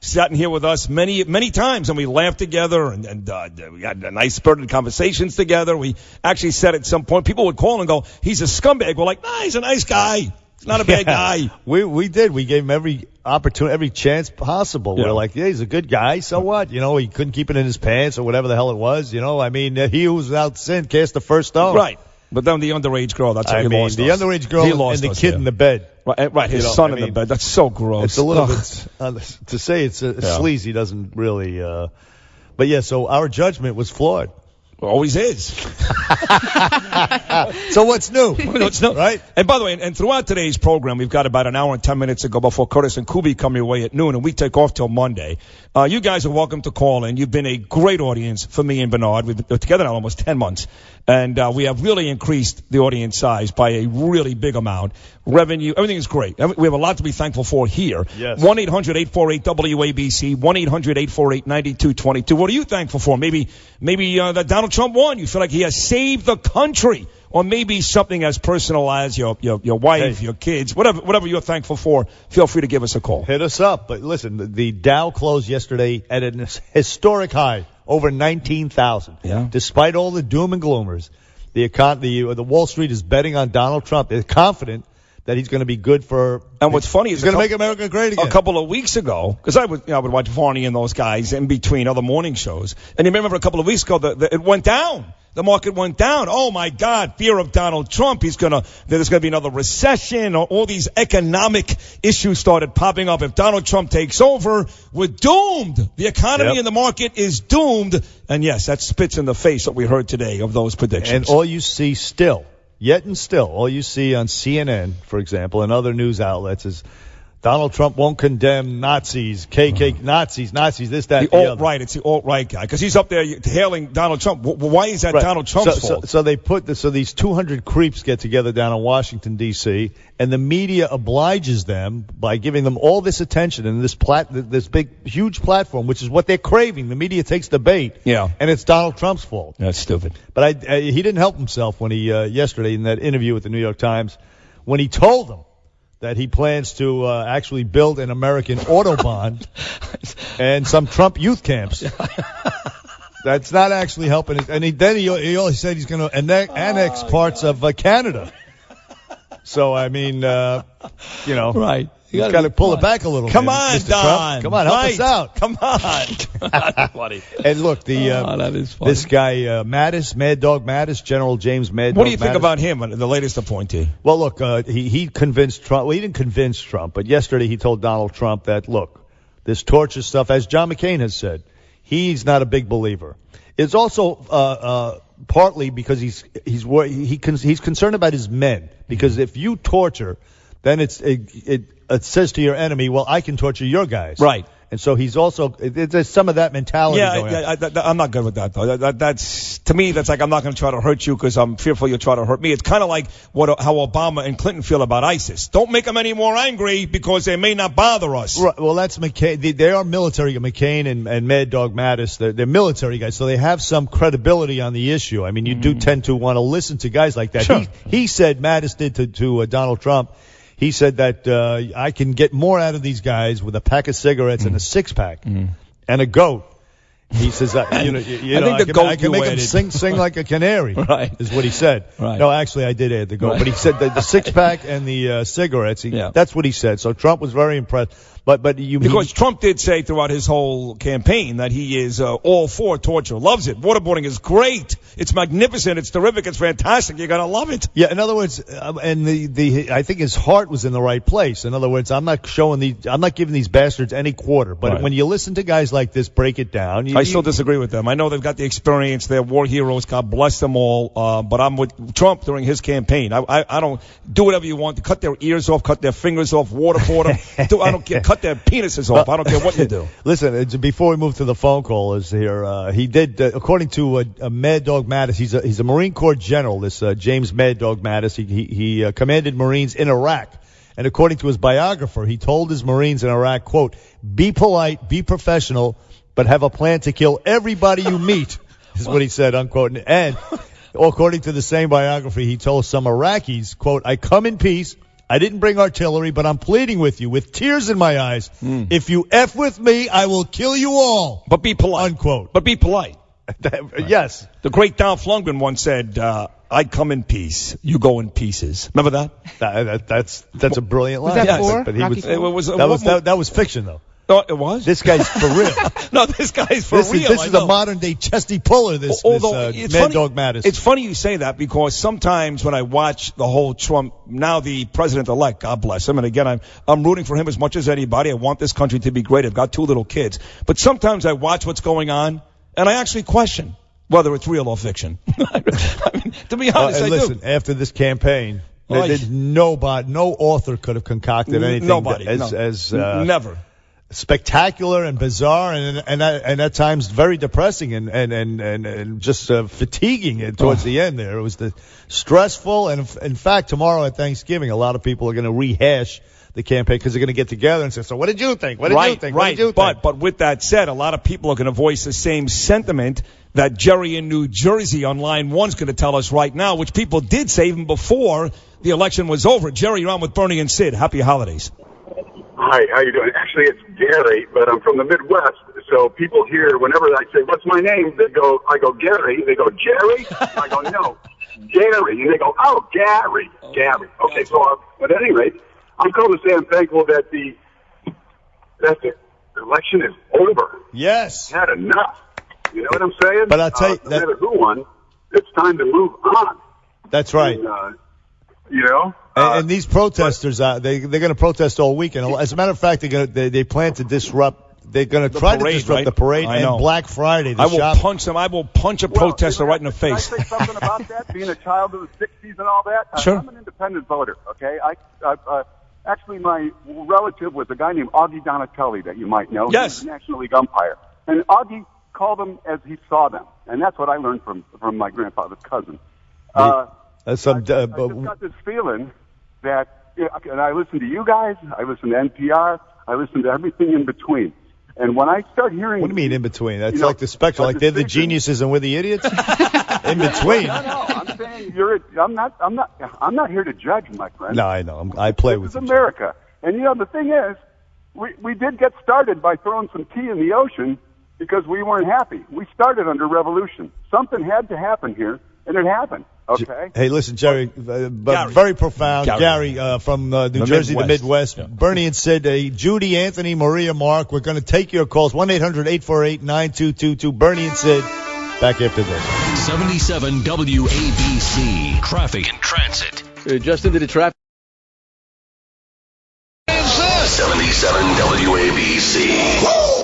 [SPEAKER 5] Sat in here with us many, many times, and we laughed together, and we had nice spirited conversations together. We actually said at some point, people would call and go, he's a scumbag. We're like, nah, he's a nice guy. He's not a bad guy.
[SPEAKER 6] We did. We gave him every opportunity, every chance possible. We're like, yeah, he's a good guy. So what? He couldn't keep it in his pants or whatever the hell it was. I mean, he who was without sin cast the first stone.
[SPEAKER 5] Right. But then the underage girl, that's how he lost
[SPEAKER 6] the
[SPEAKER 5] us.
[SPEAKER 6] Underage girl and the kid in the bed.
[SPEAKER 5] Right, his son in the bed. That's so gross.
[SPEAKER 6] It's a little bit, to say it's sleazy doesn't really, but yeah, so our judgment was flawed.
[SPEAKER 5] Always is.
[SPEAKER 6] So what's new?
[SPEAKER 5] What's new?
[SPEAKER 6] Right?
[SPEAKER 5] And by the way, and throughout today's program, we've got about an hour and 10 minutes to go before Curtis and Kubi come your way at noon, and we take off till Monday. You guys are welcome to call in. You've been a great audience for me and Bernard. We've been together now almost 10 months. And we have really increased the audience size by a really big amount. Revenue, everything is great. We have a lot to be thankful for here.
[SPEAKER 6] Yes.
[SPEAKER 5] 1-800-848-WABC, 1-800-848-9222. What are you thankful for? Maybe that Donald Trump won. You feel like he has saved the country. Or maybe something as personal as your wife, your kids, whatever you're thankful for, feel free to give us a call.
[SPEAKER 6] Hit us up. But listen, the Dow closed yesterday at an historic high, over 19,000.
[SPEAKER 5] Yeah.
[SPEAKER 6] Despite all the doom and gloomers, the Wall Street is betting on Donald Trump. They're confident that he's going to be good for.
[SPEAKER 5] And what's funny is
[SPEAKER 6] he's going to make America great again.
[SPEAKER 5] A couple of weeks ago, because I would watch Varney and those guys in between other morning shows, and you remember a couple of weeks ago it went down. The market went down. Oh my God! Fear of Donald Trump. There's going to be another recession, or all these economic issues started popping up. If Donald Trump takes over, we're doomed. The economy and the market is doomed. And yes, that spits in the face what we heard today of those predictions.
[SPEAKER 6] And all you see still, all you see on CNN, for example, and other news outlets is Donald Trump won't condemn Nazis, Nazis, this, that, the other.
[SPEAKER 5] It's the alt-right guy, because he's up there hailing Donald Trump. Why is that Donald Trump's fault?
[SPEAKER 6] So they so these 200 creeps get together down in Washington, D.C., and the media obliges them by giving them all this attention and this big, huge platform, which is what they're craving. The media takes the bait, and it's Donald Trump's fault.
[SPEAKER 5] That's stupid.
[SPEAKER 6] But he didn't help himself when he, yesterday in that interview with the New York Times, when he told them that he plans to actually build an American Autobahn and some Trump youth camps. That's not actually helping. And he said he's going to annex parts of Canada. So, I mean,
[SPEAKER 5] Right.
[SPEAKER 6] You got to pull it back a little.
[SPEAKER 5] Come
[SPEAKER 6] man,
[SPEAKER 5] on,
[SPEAKER 6] Mr.
[SPEAKER 5] Don.
[SPEAKER 6] Trump. Come on, help us out.
[SPEAKER 5] Come on. That's funny.
[SPEAKER 6] And look,
[SPEAKER 5] that is funny.
[SPEAKER 6] this guy Mattis, Mad Dog Mattis, General James Mad Dog.
[SPEAKER 5] What do you think
[SPEAKER 6] Mattis.
[SPEAKER 5] about him, the latest appointee?
[SPEAKER 6] Well, look, he convinced Trump. Well, he didn't convince Trump, but yesterday he told Donald Trump that, look, this torture stuff, as John McCain has said, he's not a big believer. It's also partly because he's concerned about his men, because if you torture, then it says to your enemy, well, I can torture your guys.
[SPEAKER 5] Right.
[SPEAKER 6] And so he's also, there's some of that mentality going on.
[SPEAKER 5] I'm not good with that, though. That's, to me, that's like, I'm not going to try to hurt you because I'm fearful you'll try to hurt me. It's kind of like how Obama and Clinton feel about ISIS. Don't make them any more angry because they may not bother us.
[SPEAKER 6] Right. Well, that's McCain. They are military. McCain and Mad Dog Mattis, they're military guys, so they have some credibility on the issue. I mean, you do tend to want to listen to guys like that.
[SPEAKER 5] Sure.
[SPEAKER 6] He said, Mattis did to Donald Trump, he said that I can get more out of these guys with a pack of cigarettes and a six-pack and a goat. He says, I can make him sing like a canary.
[SPEAKER 5] Right.
[SPEAKER 6] Is what he said.
[SPEAKER 5] Right.
[SPEAKER 6] No, actually, I did add the goat,
[SPEAKER 5] Right.
[SPEAKER 6] but he said that the six-pack and the cigarettes. That's what he said. So Trump was very impressed. Because
[SPEAKER 5] Trump did say throughout his whole campaign that he is all for torture, loves it. Waterboarding is great. It's magnificent. It's terrific. It's fantastic. You're gonna love it.
[SPEAKER 6] Yeah. In other words, and I think his heart was in the right place. In other words, I'm not giving these bastards any quarter. But when you listen to guys like this break it down,
[SPEAKER 5] I still disagree with them. I know they've got the experience. They're war heroes. God bless them all. But I'm with Trump during his campaign. I don't do whatever you want to cut their ears off, cut their fingers off, waterboard them. I don't care. Cut their penises off. I don't care what you do.
[SPEAKER 6] Listen, before we move to the phone callers here, he did, according to Mad Dog Mattis, he's a Marine Corps general, this James Mad Dog Mattis. He commanded Marines in Iraq. And according to his biographer, he told his Marines in Iraq, quote, be polite, be professional, but have a plan to kill everybody you meet, is what he said, unquote. And according to the same biography, he told some Iraqis, quote, I come in peace. I didn't bring artillery, but I'm pleading with you with tears in my eyes. If you F with me, I will kill you all.
[SPEAKER 5] But be polite.
[SPEAKER 6] Unquote.
[SPEAKER 5] But be polite.
[SPEAKER 6] Yes.
[SPEAKER 5] The great Dolph Lundgren once said, I come in peace, you go in pieces. Remember that?
[SPEAKER 6] That's a brilliant line.
[SPEAKER 7] Was that for?
[SPEAKER 6] But he
[SPEAKER 7] was,
[SPEAKER 6] that was fiction, though.
[SPEAKER 5] No, it was?
[SPEAKER 6] This guy's for real.
[SPEAKER 5] No, this guy's for real.
[SPEAKER 6] This is a modern-day Chesty Puller, this Mad Dog Mattis.
[SPEAKER 5] It's funny you say that because sometimes when I watch the whole Trump, now the president-elect, God bless him, and again, I'm rooting for him as much as anybody. I want this country to be great. I've got 2 little kids. But sometimes I watch what's going on, and I actually question whether it's real or fiction. I mean, to be honest, I
[SPEAKER 6] listen,
[SPEAKER 5] do.
[SPEAKER 6] After this campaign, no author could have concocted anything
[SPEAKER 5] never.
[SPEAKER 6] Spectacular and bizarre and at times very depressing and just fatiguing towards the end there. It was stressful, and in fact tomorrow at Thanksgiving a lot of people are going to rehash the campaign because they're going to get together and say, so what did you think? What did you think? What did you think?
[SPEAKER 5] But with that said, a lot of people are going to voice the same sentiment that Jerry in New Jersey on line 1 is going to tell us right now, which people did say even before the election was over. Jerry, you're on with Bernie and Sid. Happy holidays.
[SPEAKER 9] Hi, how you doing? Actually, it's Gary, but I'm from the Midwest, so people here, whenever I say, what's my name? I go, Gary. They go, Jerry? I go, no, Gary. And they go, oh, Gary. Gary. Okay, so, but at any rate, I'm calling to say I'm thankful that the election is over.
[SPEAKER 6] Yes.
[SPEAKER 9] Had enough. You know what I'm saying?
[SPEAKER 6] But I'll tell you,
[SPEAKER 9] no matter who won, it's time to move on.
[SPEAKER 6] That's right.
[SPEAKER 9] And, you know?
[SPEAKER 6] And these protesters, they're going to protest all weekend. As a matter of fact, they plan to disrupt. They're going to try to disrupt the parade and Black Friday.
[SPEAKER 5] I will punch them. I will punch a protester right in the face.
[SPEAKER 9] Can I say something about that? Being a child of the '60s and all that.
[SPEAKER 5] Sure.
[SPEAKER 9] I'm an independent voter. Okay. Actually, my relative was a guy named Augie Donatelli that you might know.
[SPEAKER 5] Yes.
[SPEAKER 9] He was a National League umpire, and Augie called them as he saw them, and that's what I learned from my grandfather's cousin. I just got this feeling that, and I listen to you guys, I listen to NPR, I listen to everything in between. And when I start hearing...
[SPEAKER 6] What do you mean in between? That's like the spectrum, like they're the geniuses and we're the idiots? In between.
[SPEAKER 9] No, I'm saying I'm not here to judge, my friend.
[SPEAKER 6] No, I know. I play with
[SPEAKER 9] you. This is America. And, the thing is, we did get started by throwing some tea in the ocean because we weren't happy. We started under revolution. Something had to happen here, and it happened. Okay.
[SPEAKER 6] Hey, listen, Jerry, but very profound. Gary from New Jersey, the Midwest. Yeah. Bernie and Sid, Judy, Anthony, Maria, Mark. We're going to take your calls. 1-800-848-9222. Bernie and Sid. Back after this.
[SPEAKER 1] 77 WABC. Traffic and Transit.
[SPEAKER 13] Just into the traffic.
[SPEAKER 1] 77 WABC.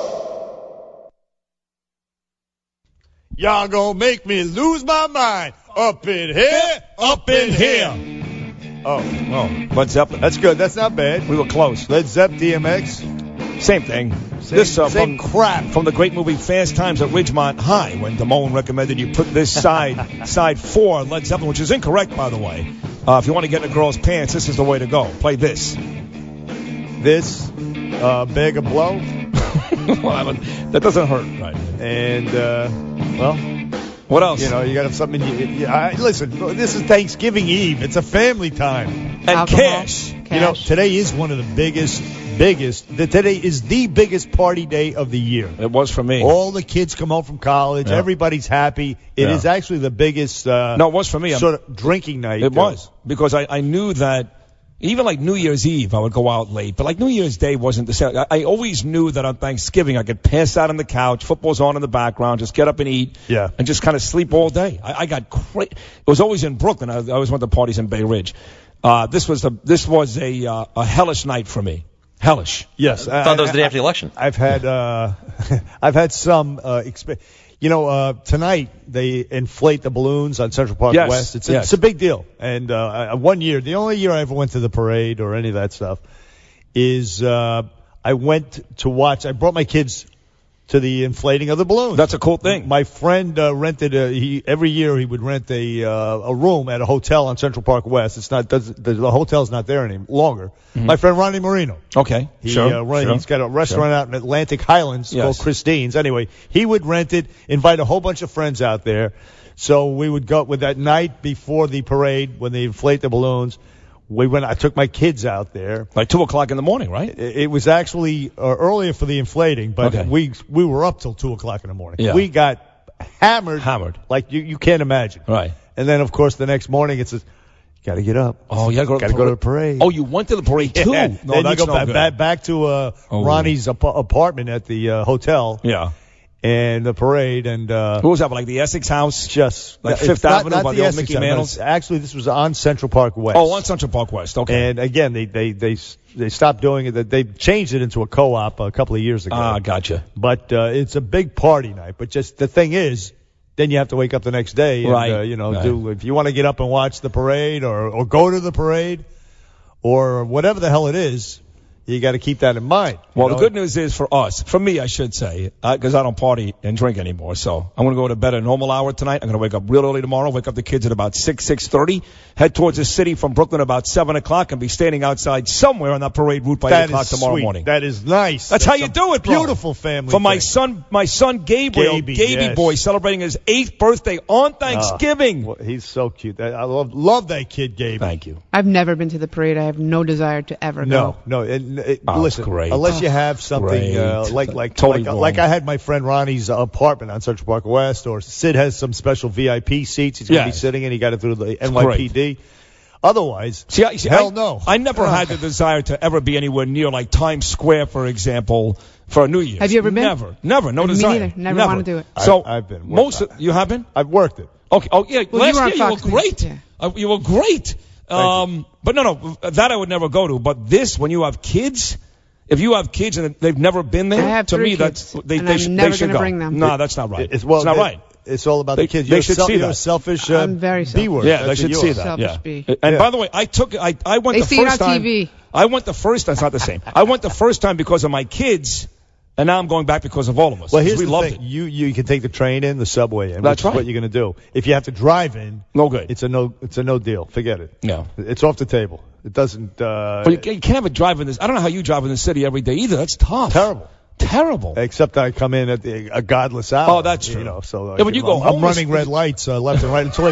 [SPEAKER 6] Y'all gonna make me lose my mind. Up in here, up in here. Oh,
[SPEAKER 5] Led Zeppelin.
[SPEAKER 6] That's good. That's not bad.
[SPEAKER 5] We were close.
[SPEAKER 6] Led Zepp, DMX.
[SPEAKER 5] Same thing.
[SPEAKER 6] Same crap.
[SPEAKER 5] From the great movie Fast Times at Ridgemont High, when Damone recommended you put this side 4, Led Zeppelin, which is incorrect, by the way. If you want to get in a girl's pants, this is the way to go. Play this.
[SPEAKER 6] This, Bag of Blow.
[SPEAKER 5] Well, that doesn't hurt, right?
[SPEAKER 6] And, well...
[SPEAKER 5] What else?
[SPEAKER 6] You know, you got to have something. Listen, this is Thanksgiving Eve. It's a family time.
[SPEAKER 5] And cash.
[SPEAKER 6] You know, today is one of the biggest. Today is the biggest party day of the year.
[SPEAKER 5] It was for me.
[SPEAKER 6] All the kids come home from college. Yeah. Everybody's happy. It is actually the biggest.
[SPEAKER 5] No, it was for me.
[SPEAKER 6] Sort of drinking night.
[SPEAKER 5] It was because I knew that. Even like New Year's Eve, I would go out late. But like New Year's Day wasn't the same. I always knew that on Thanksgiving I could pass out on the couch, football's on in the background, just get up and eat, and just kind of sleep all day. I got crazy. It was always in Brooklyn. I always went to parties in Bay Ridge. This was a hellish night for me. Hellish.
[SPEAKER 6] Yes.
[SPEAKER 8] I thought that was the day after the election.
[SPEAKER 6] I've had some experience. You know, tonight they inflate the balloons on Central Park West. It's a big deal. And 1 year, the only year I ever went to the parade or any of that stuff is I went to watch. I brought my kids to the inflating of the balloons.
[SPEAKER 5] That's a cool thing.
[SPEAKER 6] My friend rented every year he would rent a room at a hotel on Central Park West. The hotel's not there any longer. Mm-hmm. My friend Ronnie Marino.
[SPEAKER 5] Okay,
[SPEAKER 6] He's got a restaurant out in Atlantic Highlands called Christine's. Anyway, he would rent it, invite a whole bunch of friends out there. So we would go with that night before the parade when they inflate the balloons. I took my kids out there.
[SPEAKER 5] Like 2 o'clock in the morning, right?
[SPEAKER 6] It was actually earlier for the inflating, but we were up till 2 o'clock in the morning.
[SPEAKER 5] Yeah.
[SPEAKER 6] We got hammered. Like you can't imagine.
[SPEAKER 5] Right.
[SPEAKER 6] And then, of course, the next morning it says, got to get up.
[SPEAKER 5] Oh, you got to
[SPEAKER 6] go to the parade.
[SPEAKER 5] Oh, you went to the parade too?
[SPEAKER 6] Yeah.
[SPEAKER 5] No,
[SPEAKER 6] then
[SPEAKER 5] that's
[SPEAKER 6] you go
[SPEAKER 5] no
[SPEAKER 6] back to Ronnie's apartment at the hotel.
[SPEAKER 5] Yeah.
[SPEAKER 6] And the parade and
[SPEAKER 5] what was that? Like the Essex House?
[SPEAKER 6] Just
[SPEAKER 5] like Fifth Avenue by the old
[SPEAKER 6] Essex
[SPEAKER 5] Mickey Mantles?
[SPEAKER 6] Actually, this was on Central Park West.
[SPEAKER 5] Oh, on Central Park West. Okay.
[SPEAKER 6] And again, they stopped doing it. They changed it into a co-op a couple of years ago.
[SPEAKER 5] Ah, gotcha.
[SPEAKER 6] But it's a big party night. But just the thing is, then you have to wake up the next day and
[SPEAKER 5] right.
[SPEAKER 6] Do if you want to get up and watch the parade or go to the parade or whatever the hell it is. You got to keep that in mind.
[SPEAKER 5] Well, the good news is for us, for me, I should say, because I don't party and drink anymore. So I'm going to go to bed at a normal hour tonight. I'm going to wake up real early tomorrow, wake up the kids at about 6:30, head towards the city from Brooklyn about 7 o'clock, and be standing outside somewhere on that parade route by 8 o'clock tomorrow morning.
[SPEAKER 6] That is nice.
[SPEAKER 5] That's how you do it, bro.
[SPEAKER 6] Beautiful family.
[SPEAKER 5] For my son Gabriel, Gaby boy, celebrating his 8th birthday on Thanksgiving.
[SPEAKER 6] Well, he's so cute. I love that kid, Gabe.
[SPEAKER 5] Thank you.
[SPEAKER 7] I've never been to the parade. I have no desire to ever go.
[SPEAKER 6] No. Listen,
[SPEAKER 5] great.
[SPEAKER 6] Unless you have something like I had my friend Ronnie's apartment on Central Park West, or Sid has some special VIP seats he's going to be sitting in. He got it through the NYPD. Great. Otherwise, no.
[SPEAKER 5] I never had the desire to ever be anywhere near like Times Square, for example, for a New Year's.
[SPEAKER 7] Have you ever been?
[SPEAKER 5] Never. No desire.
[SPEAKER 7] Me neither. Never want to do it.
[SPEAKER 5] So
[SPEAKER 6] I've been.
[SPEAKER 5] You have been?
[SPEAKER 6] I've worked it.
[SPEAKER 5] Okay. Oh yeah.
[SPEAKER 7] Well,
[SPEAKER 5] last year you were great.
[SPEAKER 7] Yeah.
[SPEAKER 5] You were great. But no, that I would never go to. But this, when you have kids. If you have kids and they've never been there,
[SPEAKER 7] I have
[SPEAKER 5] to me
[SPEAKER 7] kids,
[SPEAKER 5] they should go.
[SPEAKER 7] Bring them.
[SPEAKER 5] No, that's not right.
[SPEAKER 6] It's not
[SPEAKER 5] right.
[SPEAKER 6] It's all about the kids.
[SPEAKER 5] They should see that.
[SPEAKER 6] A selfish
[SPEAKER 7] I'm very selfish.
[SPEAKER 6] B-word.
[SPEAKER 5] Yeah, they should see that.
[SPEAKER 7] Selfish B.
[SPEAKER 5] And by the way, I went the first time.
[SPEAKER 7] TV.
[SPEAKER 5] I went the first. That's not the same. I went the first time because of my kids. And now I'm going back because of all of us.
[SPEAKER 6] Well, here's
[SPEAKER 5] we
[SPEAKER 6] the
[SPEAKER 5] loved
[SPEAKER 6] thing.
[SPEAKER 5] it.
[SPEAKER 6] You can take the train in, the subway in.
[SPEAKER 5] That's right.
[SPEAKER 6] What you're going to do. If you have to drive in,
[SPEAKER 5] no good.
[SPEAKER 6] It's a no deal. Forget it.
[SPEAKER 5] No.
[SPEAKER 6] It's off the table. It doesn't.
[SPEAKER 5] But you can't have a drive in this. I don't know how you drive in the city every day either. That's tough. Terrible.
[SPEAKER 6] Except I come in at a godless hour.
[SPEAKER 5] Oh, that's true.
[SPEAKER 6] So
[SPEAKER 5] yeah, but you go home.
[SPEAKER 6] I'm running red lights left and right until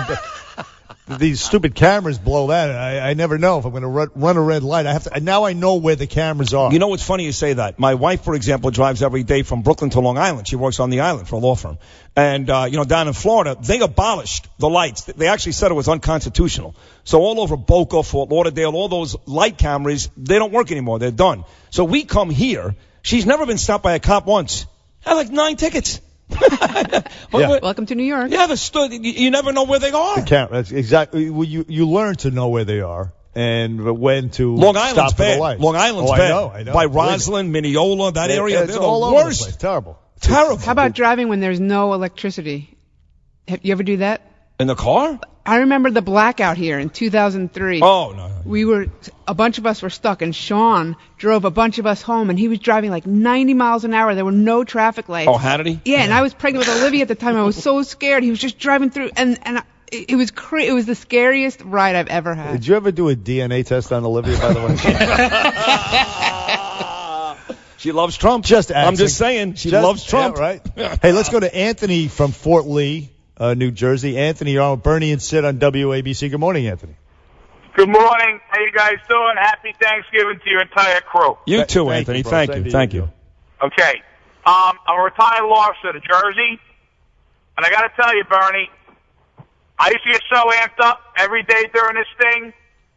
[SPEAKER 6] these stupid cameras blow that. I never know if I'm going to run a red light. Now I know where the cameras are.
[SPEAKER 5] You know what's funny you say that? My wife, for example, drives every day from Brooklyn to Long Island. She works on the island for a law firm. And, down in Florida, they abolished the lights. They actually said it was unconstitutional. So all over Boca, Fort Lauderdale, all those light cameras, they don't work anymore. They're done. So we come here. She's never been stopped by a cop once. I had like 9 tickets.
[SPEAKER 7] Welcome to New York.
[SPEAKER 5] Yeah, you never know where they are.
[SPEAKER 6] That's exactly. You learn to know where they are and when to
[SPEAKER 5] Long Island's
[SPEAKER 6] stop for the
[SPEAKER 5] bad.
[SPEAKER 6] lights.
[SPEAKER 5] Long Island's bad.
[SPEAKER 6] I know.
[SPEAKER 5] By Roslyn, Mineola, that area,
[SPEAKER 6] it's
[SPEAKER 5] they're
[SPEAKER 6] all
[SPEAKER 5] the
[SPEAKER 6] over
[SPEAKER 5] worst.
[SPEAKER 6] the place. Terrible.
[SPEAKER 7] How about driving when there's no electricity? Have you ever do that?
[SPEAKER 5] In the car?
[SPEAKER 7] I remember the blackout here in 2003.
[SPEAKER 5] Oh, no.
[SPEAKER 7] A bunch of us were stuck, and Sean drove a bunch of us home, and he was driving like 90 miles an hour. There were no traffic lights.
[SPEAKER 5] Oh, Hannity?
[SPEAKER 7] Yeah, and I was pregnant with Olivia at the time. I was so scared. He was just driving through, and it was it was the scariest ride I've ever had.
[SPEAKER 6] Did you ever do a DNA test on Olivia, by the way?
[SPEAKER 5] She loves Trump. I'm just saying, she loves Trump.
[SPEAKER 6] Yeah, right. Hey, let's go to Anthony from Fort Lee, New Jersey. Anthony, you're on with Bernie and Sid on WABC. Good morning, Anthony.
[SPEAKER 13] Good morning. How you guys doing? Happy Thanksgiving to your entire crew.
[SPEAKER 5] You too, Anthony. Thank you.
[SPEAKER 13] Okay. I'm a retired law officer in Jersey, and I got to tell you, Bernie, I used to get so amped up every day during this thing.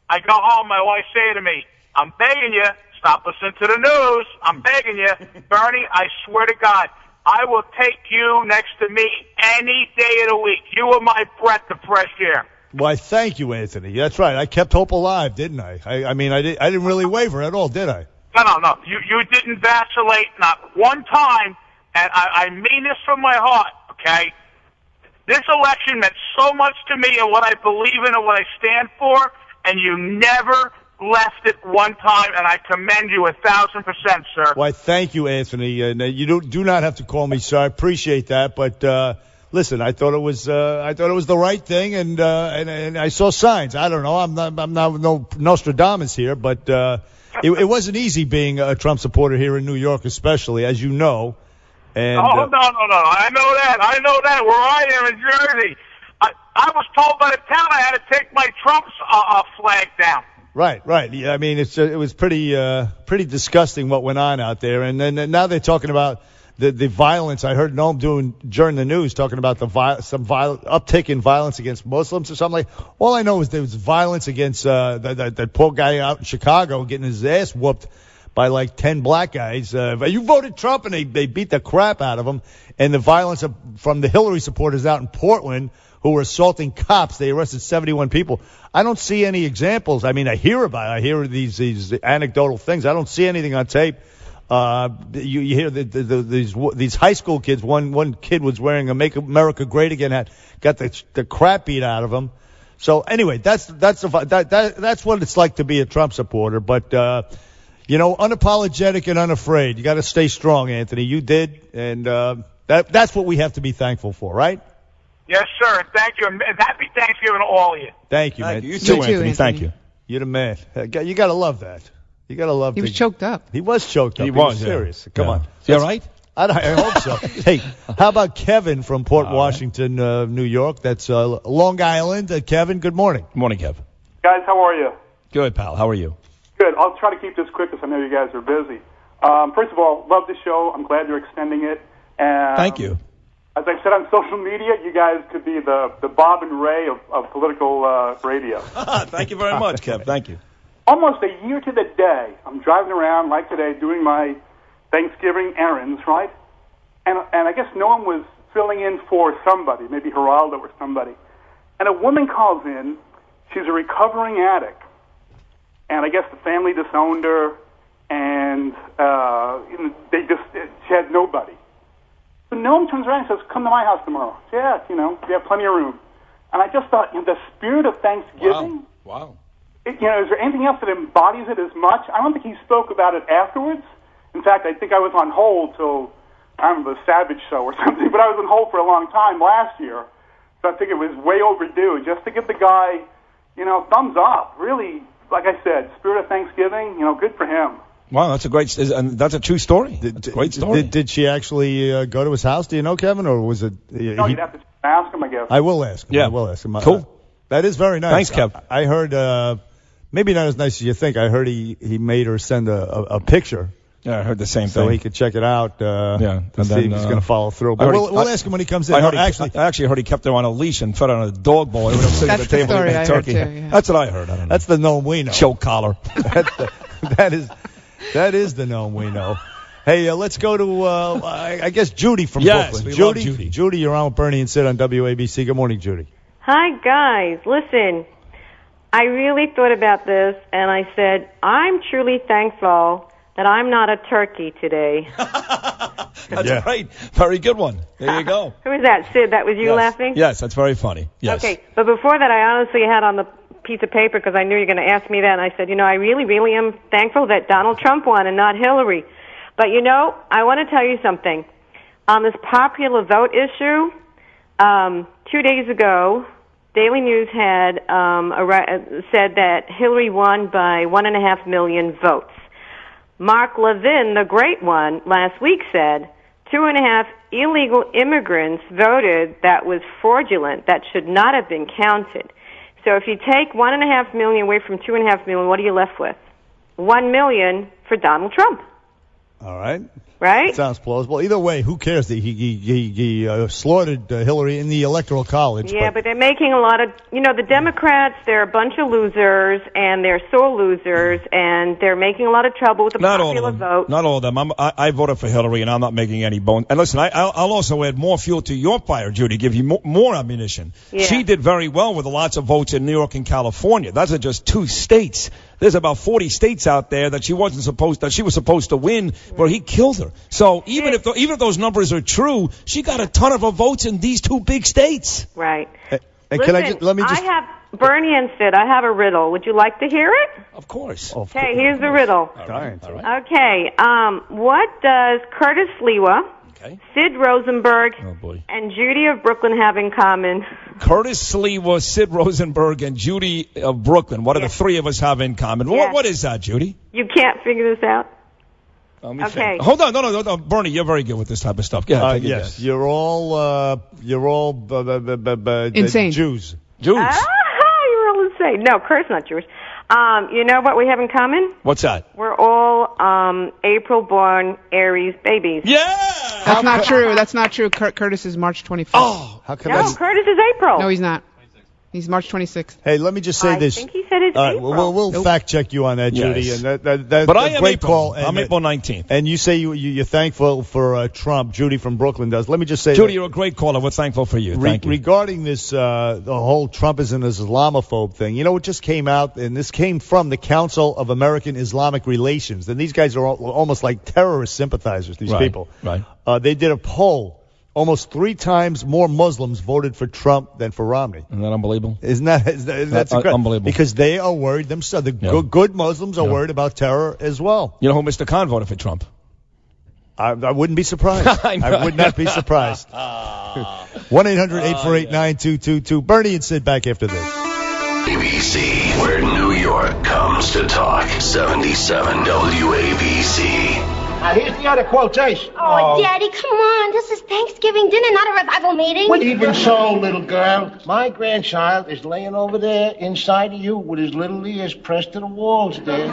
[SPEAKER 13] I go home, my wife say to me, "I'm begging you, stop listening to the news. I'm begging you, Bernie. I swear to God, I will take you next to me any day of the week. You are my breath of fresh air."
[SPEAKER 6] Why, thank you, Anthony. That's right. I kept hope alive, didn't I? I didn't really waver at all, did I?
[SPEAKER 13] No. You didn't vacillate not one time, and I mean this from my heart, okay? This election meant so much to me and what I believe in and what I stand for, and you never left it one time, and I commend you 1,000%, sir.
[SPEAKER 6] Why, thank you, Anthony. You do not have to call me sir. I appreciate that, but listen, I thought it was the right thing, and I saw signs. I don't know. I'm not no Nostradamus here, but it wasn't easy being a Trump supporter here in New York, especially, as you know. And,
[SPEAKER 13] no. I know that. Where I am in Jersey, I was told by the town I had to take my Trump's flag down.
[SPEAKER 6] Right. Yeah, I mean, it was pretty disgusting what went on out there, and then now they're talking about the violence. I heard Noam doing during the news talking about some uptick in violence against Muslims or something. All I know is there was violence against that poor guy out in Chicago getting his ass whooped by like 10 black guys. You voted Trump, and they beat the crap out of him. And the violence from the Hillary supporters out in Portland who were assaulting cops. They arrested 71 people. I don't see any examples. I mean, I hear these anecdotal things. I don't see anything on tape. You hear these high school kids. One kid was wearing a "Make America Great Again" hat, got the crap beat out of him. So anyway, that's what it's like to be a Trump supporter. But unapologetic and unafraid. You got to stay strong, Anthony. You did, and that's what we have to be thankful for, right?
[SPEAKER 13] Yes, sir. Thank you, and happy Thanksgiving to all of you.
[SPEAKER 6] Thank you, man.
[SPEAKER 5] You too, Anthony. Thank you.
[SPEAKER 6] You're the man. You got to love that. You got to love.
[SPEAKER 7] He was choked up.
[SPEAKER 6] He was choked up.
[SPEAKER 5] He was
[SPEAKER 6] serious.
[SPEAKER 5] Yeah.
[SPEAKER 6] Come on.
[SPEAKER 5] You all right?
[SPEAKER 6] I hope so. Hey, how about Kevin from Port Washington, New York? That's Long Island. Kevin, good morning.
[SPEAKER 5] Good morning, Kev.
[SPEAKER 14] Guys, how are you?
[SPEAKER 5] Good, pal. How are you?
[SPEAKER 14] Good. I'll try to keep this quick because I know you guys are busy. First of all, love the show. I'm glad you're extending it.
[SPEAKER 5] Thank you.
[SPEAKER 14] As I've said on social media, you guys could be the Bob and Ray of political radio.
[SPEAKER 5] Thank you very much, Kev. Thank you.
[SPEAKER 14] Almost a year to the day, I'm driving around like today doing my Thanksgiving errands, right? And I guess Noam was filling in for somebody, maybe Geraldo or somebody. And a woman calls in. She's a recovering addict. And I guess the family disowned her, and she had nobody. So Noam turns around and says, "Come to my house tomorrow." So, yeah, we have plenty of room. And I just thought, the spirit of Thanksgiving.
[SPEAKER 5] Wow.
[SPEAKER 14] Is there anything else that embodies it as much? I don't think he spoke about it afterwards. In fact, I think I was on hold till, I don't know, the Savage Show or something, but I was on hold for a long time last year. So I think it was way overdue just to give the guy, thumbs up. Really, like I said, spirit of Thanksgiving, good for him.
[SPEAKER 5] Wow, that's a true story. Great story.
[SPEAKER 6] Did she actually go to his house? Do you know, Kevin, or was it?
[SPEAKER 14] No, you'd have to ask him, I guess.
[SPEAKER 6] I will ask him.
[SPEAKER 5] Yeah.
[SPEAKER 6] I will ask him.
[SPEAKER 5] Cool.
[SPEAKER 6] That is very nice.
[SPEAKER 5] Thanks, Kev.
[SPEAKER 6] I heard, maybe not as nice as you think. I heard he made her send a picture.
[SPEAKER 5] Yeah, I heard the same thing.
[SPEAKER 6] So he could check it out.
[SPEAKER 5] Yeah,
[SPEAKER 6] and
[SPEAKER 5] and
[SPEAKER 6] see
[SPEAKER 5] then,
[SPEAKER 6] if he's going to follow through. But we'll ask him when he comes in.
[SPEAKER 5] I actually heard he kept her on a leash and fed her on a dog bowl. Sitting at the table
[SPEAKER 7] story
[SPEAKER 5] eating
[SPEAKER 7] I
[SPEAKER 5] turkey.
[SPEAKER 7] heard too, yeah.
[SPEAKER 5] That's what I heard. I don't know.
[SPEAKER 6] That's the gnome we know.
[SPEAKER 5] Choke collar.
[SPEAKER 6] that is the gnome we know. Hey, let's go to, I guess, Judy from Brooklyn.
[SPEAKER 5] We love Judy.
[SPEAKER 6] Judy, you're on with Bernie and Sid on WABC. Good morning, Judy.
[SPEAKER 15] Hi, guys. Listen, I really thought about this, and I said, I'm truly thankful that I'm not a turkey today.
[SPEAKER 5] That's right. Very good one. There you go.
[SPEAKER 15] Who was that, Sid? That was you laughing?
[SPEAKER 5] Yes, that's very funny. Yes.
[SPEAKER 15] Okay, but before that, I honestly had on the piece of paper, because I knew you were going to ask me that, and I said, I really, really am thankful that Donald Trump won and not Hillary. But, I want to tell you something. On this popular vote issue, 2 days ago, Daily News had said that Hillary won by 1.5 million votes. Mark Levin, the great one, last week said 2.5 illegal immigrants voted that was fraudulent, that should not have been counted. So if you take 1.5 million away from 2.5 million, what are you left with? 1 million for Donald Trump.
[SPEAKER 6] All right.
[SPEAKER 15] Right?
[SPEAKER 6] Sounds plausible. Either way, who cares that he slaughtered Hillary in the Electoral College?
[SPEAKER 15] Yeah, but they're making a lot of, the Democrats, they're a bunch of losers, and they're sore losers, and they're making a lot of trouble with the popular vote.
[SPEAKER 5] Not all of them. I voted for Hillary, and I'm not making any bones. And listen, I'll also add more fuel to your fire, Judy, give you more ammunition.
[SPEAKER 15] Yeah.
[SPEAKER 5] She did very well with lots of votes in New York and California. Those are just 2 states. There's about 40 states out there that she was supposed to win, where he killed her. So even if those numbers are true, she got a ton of her votes in these 2 big states.
[SPEAKER 15] Right.
[SPEAKER 6] And
[SPEAKER 15] Listen, I have Bernie and Sid. I have a riddle. Would you like to hear it?
[SPEAKER 5] Of course.
[SPEAKER 15] Okay, here's the riddle.
[SPEAKER 5] All right.
[SPEAKER 15] Okay. What does Curtis Sliwa, Sid Rosenberg, and Judy of Brooklyn have in common?
[SPEAKER 5] Curtis Sliwa, Sid Rosenberg, and Judy of Brooklyn. What do the 3 of us have in common?
[SPEAKER 15] Yes.
[SPEAKER 5] What is that, Judy?
[SPEAKER 15] You can't figure this out?
[SPEAKER 5] Okay.
[SPEAKER 15] Think.
[SPEAKER 5] Hold on. No. Bernie, you're very good with this type of stuff. Go ahead, take a
[SPEAKER 6] yes.
[SPEAKER 5] guess.
[SPEAKER 6] You're all
[SPEAKER 7] insane.
[SPEAKER 6] Jews.
[SPEAKER 15] You're all insane. No, Kurt's not Jewish. You know what we have in common?
[SPEAKER 5] What's that?
[SPEAKER 15] We're all April-born Aries babies.
[SPEAKER 5] Yeah!
[SPEAKER 7] That's not true. That's not true. Curtis is March 25th.
[SPEAKER 5] Oh,
[SPEAKER 6] how come
[SPEAKER 15] Curtis is April.
[SPEAKER 7] No, he's not. He's March 26th.
[SPEAKER 6] Hey, let me just say this.
[SPEAKER 15] I think he said it's April.
[SPEAKER 6] We'll fact check you on that, Judy.
[SPEAKER 5] Yes.
[SPEAKER 6] And that's
[SPEAKER 5] but I am
[SPEAKER 6] great
[SPEAKER 5] April.
[SPEAKER 6] call.
[SPEAKER 5] I'm April 19th.
[SPEAKER 6] And you say you're thankful for Trump. Judy from Brooklyn does. Let me just say,
[SPEAKER 5] Judy, you're a great caller. We're thankful for you. Thank you.
[SPEAKER 6] Regarding this, the whole Trump is an Islamophobe thing. It just came out, and this came from the Council of American Islamic Relations. And these guys are almost like terrorist sympathizers. These people.
[SPEAKER 5] Right.
[SPEAKER 6] They did a poll. Almost 3 times more Muslims voted for Trump than for Romney.
[SPEAKER 5] Isn't that unbelievable?
[SPEAKER 6] That's
[SPEAKER 5] unbelievable?
[SPEAKER 6] Because they are worried themselves. The good Muslims are worried about terror as well.
[SPEAKER 5] You know who Mr. Khan voted for Trump?
[SPEAKER 6] I wouldn't be surprised. I would not be surprised. 1-800-848-9222. Bernie and Sid back after this.
[SPEAKER 1] ABC, where New York comes to talk. 77 WABC.
[SPEAKER 16] Now, here's the other quotation.
[SPEAKER 17] Oh, Daddy, come on. This is Thanksgiving dinner, not a revival meeting.
[SPEAKER 16] Even so, little girl, my grandchild is laying over there inside of you with his little ears pressed to the walls there.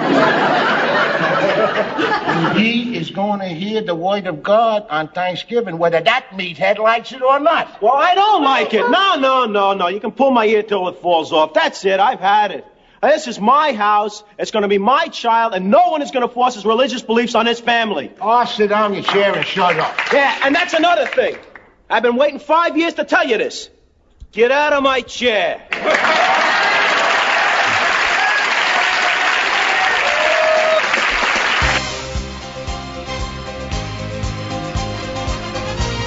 [SPEAKER 16] And he is going to hear the word of God on Thanksgiving, whether that meathead likes it or not.
[SPEAKER 18] Well, I don't like it. No. You can pull my ear till it falls off. That's it. I've had it. This is my house. It's going to be my child, and no one is going to force his religious beliefs on his family.
[SPEAKER 16] Oh, sit down in your chair and shut up.
[SPEAKER 18] Yeah, and that's another thing. I've been waiting 5 years to tell you this. Get out of my chair.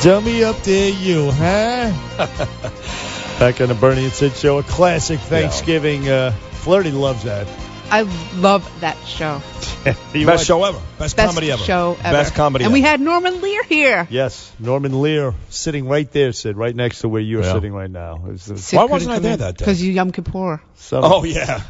[SPEAKER 6] Dummy up there, you, huh? Back on the Bernie and Sid show, a classic Thanksgiving. Flirty loves that.
[SPEAKER 7] I love that show.
[SPEAKER 5] Best show ever. Best comedy ever.
[SPEAKER 7] Show ever.
[SPEAKER 5] Best comedy
[SPEAKER 7] and
[SPEAKER 5] ever.
[SPEAKER 7] we had Norman Lear here.
[SPEAKER 6] Yes, Norman Lear sitting right there, Sid, right next to where you're
[SPEAKER 5] Yeah.
[SPEAKER 6] sitting right now.
[SPEAKER 5] Why wasn't I there that day?
[SPEAKER 7] Because you Yom Kippur.
[SPEAKER 5] Oh, yeah.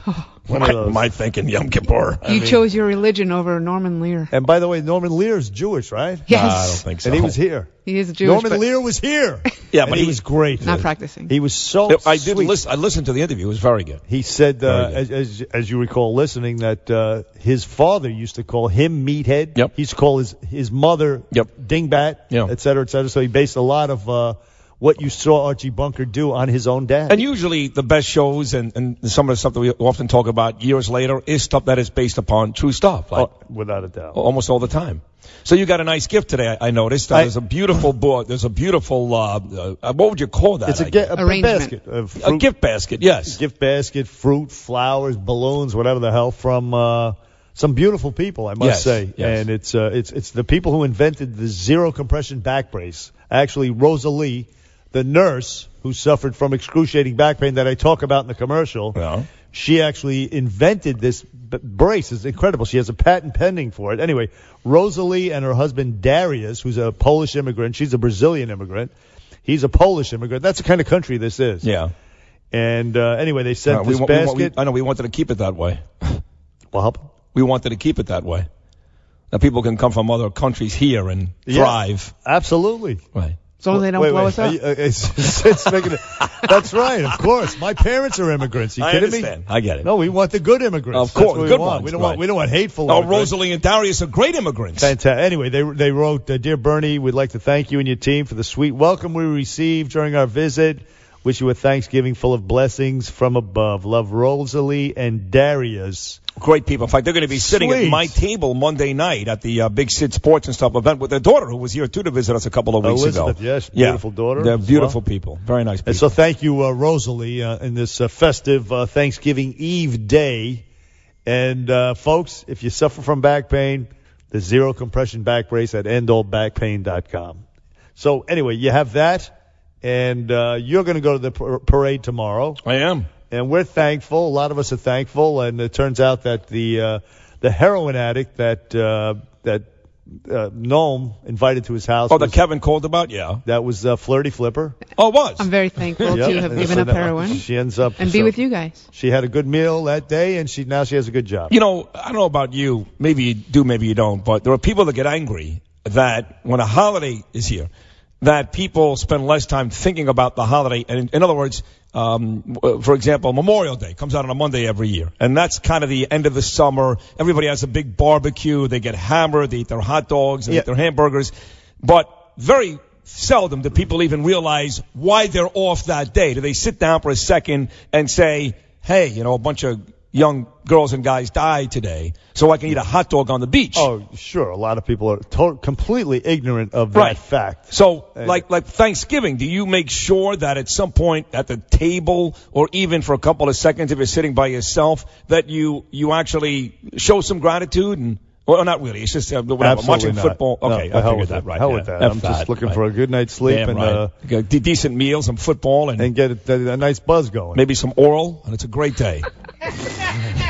[SPEAKER 6] One of those.
[SPEAKER 5] Am I thinking Yom Kippur?
[SPEAKER 7] You chose your religion over Norman Lear.
[SPEAKER 6] And by the way, Norman Lear is Jewish, right?
[SPEAKER 7] Yes.
[SPEAKER 5] I don't think so.
[SPEAKER 6] And he was here.
[SPEAKER 7] He is Jewish.
[SPEAKER 6] Norman
[SPEAKER 7] but
[SPEAKER 6] Lear was here.
[SPEAKER 5] Yeah,
[SPEAKER 6] And
[SPEAKER 5] but
[SPEAKER 6] he was great.
[SPEAKER 7] not practicing.
[SPEAKER 6] He was so
[SPEAKER 5] I did
[SPEAKER 6] sweet.
[SPEAKER 5] listen. I listened to the interview. It was very good.
[SPEAKER 6] He said,
[SPEAKER 5] Very good.
[SPEAKER 6] as you recall listening, that his father used to call him Meathead.
[SPEAKER 5] Yep.
[SPEAKER 6] He used to call his mother Dingbat,
[SPEAKER 5] Yeah.
[SPEAKER 6] et cetera, et cetera. So he based a lot of what you saw Archie Bunker do on his own dad.
[SPEAKER 5] And usually the best shows and some of the stuff that we often talk about years later is stuff that is based upon true stuff. Like
[SPEAKER 6] without a doubt.
[SPEAKER 5] Almost all the time. So you got a nice gift today, I noticed. There's a beautiful board. There's a beautiful, what would you call that?
[SPEAKER 6] It's a basket. Of
[SPEAKER 5] a gift basket, yes.
[SPEAKER 6] Gift basket, fruit, flowers, balloons, whatever the hell, from some beautiful people, I must say.
[SPEAKER 5] Yes.
[SPEAKER 6] And it's the people who invented the zero compression back brace. Actually, Rosalie, the nurse who suffered from excruciating back pain that I talk about in the commercial, she actually invented this brace. It's incredible. She has a patent pending for it. Anyway, Rosalie and her husband Darius, who's a Polish immigrant, she's a Brazilian immigrant. He's a Polish immigrant. That's the kind of country this is.
[SPEAKER 5] Yeah.
[SPEAKER 6] And anyway, they sent this basket.
[SPEAKER 5] I know we wanted to keep it that way.
[SPEAKER 6] Well,
[SPEAKER 5] we wanted to keep it that way. That people can come from other countries here and thrive.
[SPEAKER 6] Absolutely.
[SPEAKER 5] Right.
[SPEAKER 7] As long as they don't blow us up.
[SPEAKER 6] That's right, of course. My parents are immigrants. You
[SPEAKER 5] I
[SPEAKER 6] kidding
[SPEAKER 5] understand.
[SPEAKER 6] me?
[SPEAKER 5] I get it.
[SPEAKER 6] No, we want the good immigrants.
[SPEAKER 5] Of course,
[SPEAKER 6] That's what
[SPEAKER 5] good
[SPEAKER 6] we want.
[SPEAKER 5] ones.
[SPEAKER 6] We don't want hateful.
[SPEAKER 5] Oh,
[SPEAKER 6] immigrants.
[SPEAKER 5] Rosalie and Darius are great immigrants.
[SPEAKER 6] Fantastic. Anyway, they wrote, Dear Bernie, we'd like to thank you and your team for the sweet welcome we received during our visit. Wish you a Thanksgiving full of blessings from above. Love, Rosalie and Darius.
[SPEAKER 5] Great people. In fact, they're going to be sitting at my table Monday night at the Big Sid Sports and Stuff event with their daughter, who was here too to visit us a couple of weeks
[SPEAKER 6] Elizabeth,
[SPEAKER 5] ago.
[SPEAKER 6] yes, beautiful daughter.
[SPEAKER 5] They're
[SPEAKER 6] as
[SPEAKER 5] beautiful
[SPEAKER 6] well.
[SPEAKER 5] people. Very nice people.
[SPEAKER 6] And so thank you, Rosalie, in this festive Thanksgiving Eve day. And, folks, if you suffer from back pain, the zero compression back brace at endallbackpain.com. So anyway, you have that. And you're going to go to the parade tomorrow.
[SPEAKER 5] I am.
[SPEAKER 6] And we're thankful. A lot of us are thankful. And it turns out that the heroin addict that Noam invited to his house.
[SPEAKER 5] Oh, that Kevin called about? Yeah.
[SPEAKER 6] That was Flirty Flipper.
[SPEAKER 5] Oh, it was?
[SPEAKER 7] I'm very thankful to have given up heroin
[SPEAKER 6] She ends up
[SPEAKER 7] and be with you guys.
[SPEAKER 6] She had a good meal that day, and now she has a good job.
[SPEAKER 5] You know, I don't know about you. Maybe you do, maybe you don't. But there are people that get angry that when a holiday is here, that people spend less time thinking about the holiday. And in other words, for example, Memorial Day comes out on a Monday every year. And that's kind of the end of the summer. Everybody has a big barbecue. They get hammered. They eat their hot dogs and eat their hamburgers. But very seldom do people even realize why they're off that day. Do they sit down for a second and say, hey, you know, a bunch of young girls and guys died today, so I can eat a hot dog on the beach.
[SPEAKER 6] Oh, sure. A lot of people are completely ignorant of that fact.
[SPEAKER 5] So, like Thanksgiving, do you make sure that at some point at the table, or even for a couple of seconds if you're sitting by yourself, that you actually show some gratitude? And well, not really. It's just whatever. Watching football. Okay,
[SPEAKER 6] no,
[SPEAKER 5] I figured that right.
[SPEAKER 6] Hell with that. I'm just looking for a good night's sleep and
[SPEAKER 5] decent meals, some football, and
[SPEAKER 6] get a nice buzz going.
[SPEAKER 5] Maybe some oral, and it's a great day.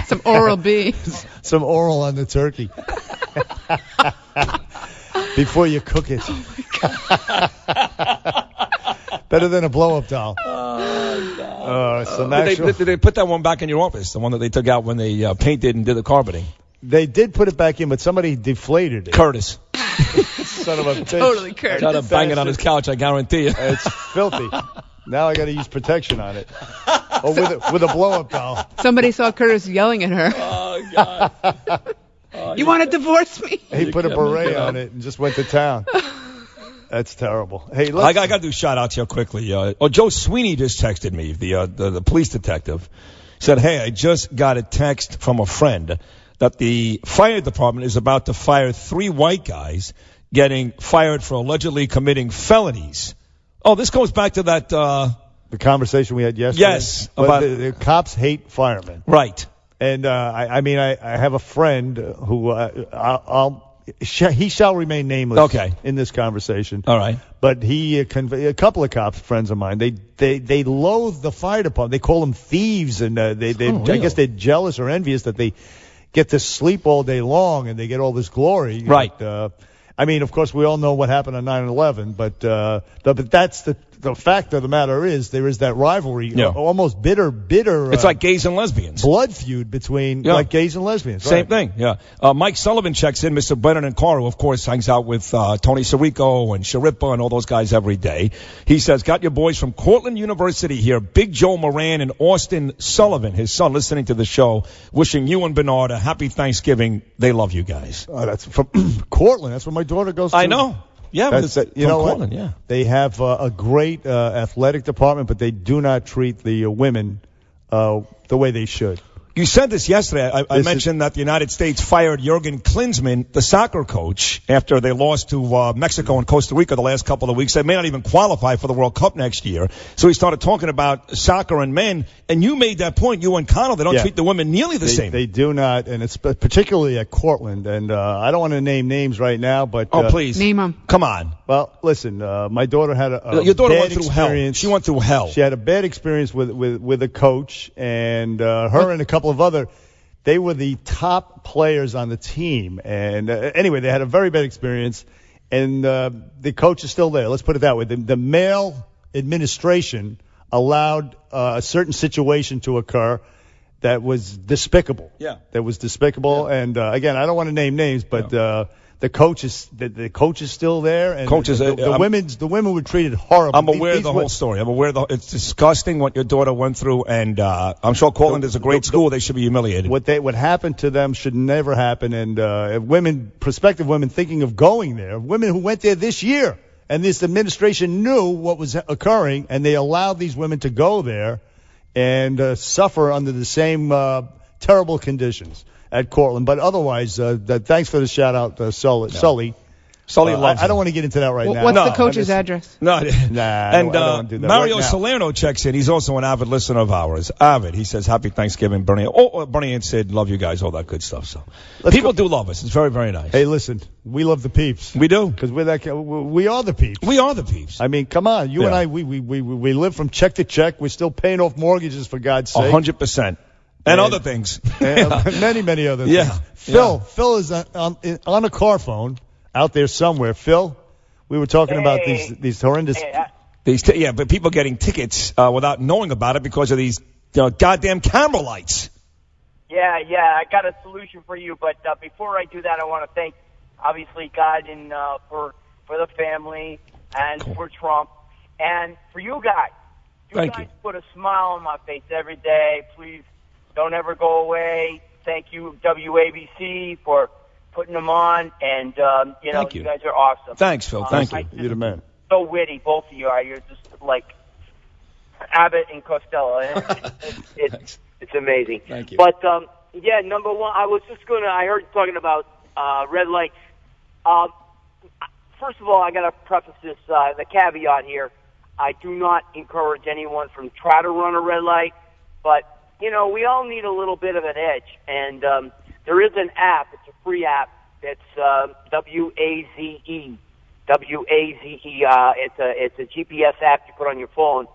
[SPEAKER 7] Some Oral B.
[SPEAKER 6] Some oral on the turkey. Before you cook it. Better than a blow-up doll.
[SPEAKER 5] Oh, God.
[SPEAKER 6] Did
[SPEAKER 5] they put that one back in your office, the one that they took out when they painted and did the carpeting?
[SPEAKER 6] They did put it back in, but somebody deflated it.
[SPEAKER 5] Curtis.
[SPEAKER 6] Son of a bitch.
[SPEAKER 7] Totally Curtis.
[SPEAKER 5] Try to bang it on his couch, I guarantee you.
[SPEAKER 6] It's filthy. Now I got to use protection on it. Or with a blow-up doll.
[SPEAKER 7] Somebody saw Curtis yelling at her.
[SPEAKER 5] Oh, God.
[SPEAKER 7] You want to divorce me?
[SPEAKER 6] He put a beret on it and just went to town. That's terrible. Hey,
[SPEAKER 5] I got to do shout-outs here quickly. Joe Sweeney just texted me, the police detective. Said, hey, I just got a text from a friend that the fire department is about to fire 3 white guys getting fired for allegedly committing felonies. Oh, this goes back to that...
[SPEAKER 6] the conversation we had yesterday?
[SPEAKER 5] Yes.
[SPEAKER 6] About the cops hate firemen.
[SPEAKER 5] Right.
[SPEAKER 6] And, I have a friend who he shall remain nameless in this conversation.
[SPEAKER 5] All right.
[SPEAKER 6] But a couple of cops, friends of mine, they loathe the fire department. They call them thieves, and I guess they're jealous or envious that they get to sleep all day long and they get all this glory.
[SPEAKER 5] Right.
[SPEAKER 6] I mean, of course, we all know what happened on 9/11, but that's the fact of the matter is there is that rivalry, almost bitter.
[SPEAKER 5] It's like gays and lesbians.
[SPEAKER 6] Blood feud between like gays and lesbians.
[SPEAKER 5] Same thing, yeah. Mike Sullivan checks in. Mr. Brennan and Carl, of course, hangs out with Tony Sirico and Sharippa and all those guys every day. He says, got your boys from Cortland University here, Big Joe Moran and Austin Sullivan, his son, listening to the show, wishing you and Bernard a happy Thanksgiving. They love you guys.
[SPEAKER 6] That's from Cortland. That's where my daughter goes to.
[SPEAKER 5] I know. Yeah, but
[SPEAKER 6] you know
[SPEAKER 5] Cortland,
[SPEAKER 6] what?
[SPEAKER 5] Yeah.
[SPEAKER 6] They have a great athletic department, but they do not treat the women the way they should.
[SPEAKER 5] You said this yesterday. I mentioned that the United States fired Jurgen Klinsmann, the soccer coach, after they lost to Mexico and Costa Rica the last couple of weeks. They may not even qualify for the World Cup next year. So he started talking about soccer and men. And you made that point, you and Connell, they don't treat the women nearly the same.
[SPEAKER 6] They do not, and it's particularly at Cortland. And I don't want to name names right now, but...
[SPEAKER 5] Oh, please.
[SPEAKER 7] Name them.
[SPEAKER 5] Come on.
[SPEAKER 6] Well, listen, my daughter had
[SPEAKER 5] Your daughter
[SPEAKER 6] bad
[SPEAKER 5] went through
[SPEAKER 6] experience.
[SPEAKER 5] hell. She went through hell.
[SPEAKER 6] She had a bad experience with a coach, and her and a couple of other... They were the top players on the team. And anyway, they had a very bad experience. And the coach is still there. Let's put it that way. The male administration allowed a certain situation to occur that was despicable.
[SPEAKER 5] Yeah.
[SPEAKER 6] That was despicable. Yeah. And, again, I don't want to name names, but the coach is still there. And the women were treated horribly.
[SPEAKER 5] I'm aware of the whole story. I'm aware it's disgusting what your daughter went through, and I'm sure Cortland is a great school. They should be humiliated.
[SPEAKER 6] What happened to them should never happen. And prospective women thinking of going there, women who went there this year, and this administration knew what was occurring, and they allowed these women to go there and suffer under the same terrible conditions at Cortland. But otherwise, thanks for the shout out, Sully.
[SPEAKER 5] Sully loves
[SPEAKER 6] I don't want to get into that right now.
[SPEAKER 7] What's the coach's address?
[SPEAKER 5] No.
[SPEAKER 6] And
[SPEAKER 5] I don't do that
[SPEAKER 6] Mario
[SPEAKER 5] right Salerno checks in. He's also an avid listener of ours. Avid. He says, happy Thanksgiving, Bernie. Bernie and Sid, love you guys, all that good stuff. So people do love us. It's very, very nice.
[SPEAKER 6] Hey, listen, we love the peeps.
[SPEAKER 5] We do.
[SPEAKER 6] Because we are the peeps.
[SPEAKER 5] We are the peeps.
[SPEAKER 6] I mean, come on. You and I, we live from check to check. We're still paying off mortgages, for God's sake.
[SPEAKER 5] 100%. And other things.
[SPEAKER 6] Many other things.
[SPEAKER 5] Yeah.
[SPEAKER 6] Phil is on a car phone out there somewhere. Phil, we were talking about these horrendous...
[SPEAKER 5] but people getting tickets without knowing about it because of these goddamn camera lights.
[SPEAKER 19] Yeah, I got a solution for you, but before I do that, I want to thank, obviously, God and for the family and for Trump and for you guys. You guys put a smile on my face every day. Please don't ever go away. Thank you, WABC, for putting them on, and you guys are awesome.
[SPEAKER 5] Thanks, Phil. Thank you.
[SPEAKER 6] You're the man.
[SPEAKER 19] So witty, both of you are. You're just like Abbott and Costello. It's amazing.
[SPEAKER 5] Thank you.
[SPEAKER 19] But number one, I heard you talking about red lights. First of all, I got to preface this, the caveat here. I do not encourage anyone from try to run a red light, but we all need a little bit of an edge, and there is an app. It's a free app. It's WAZE. It's a GPS app you put on your phone,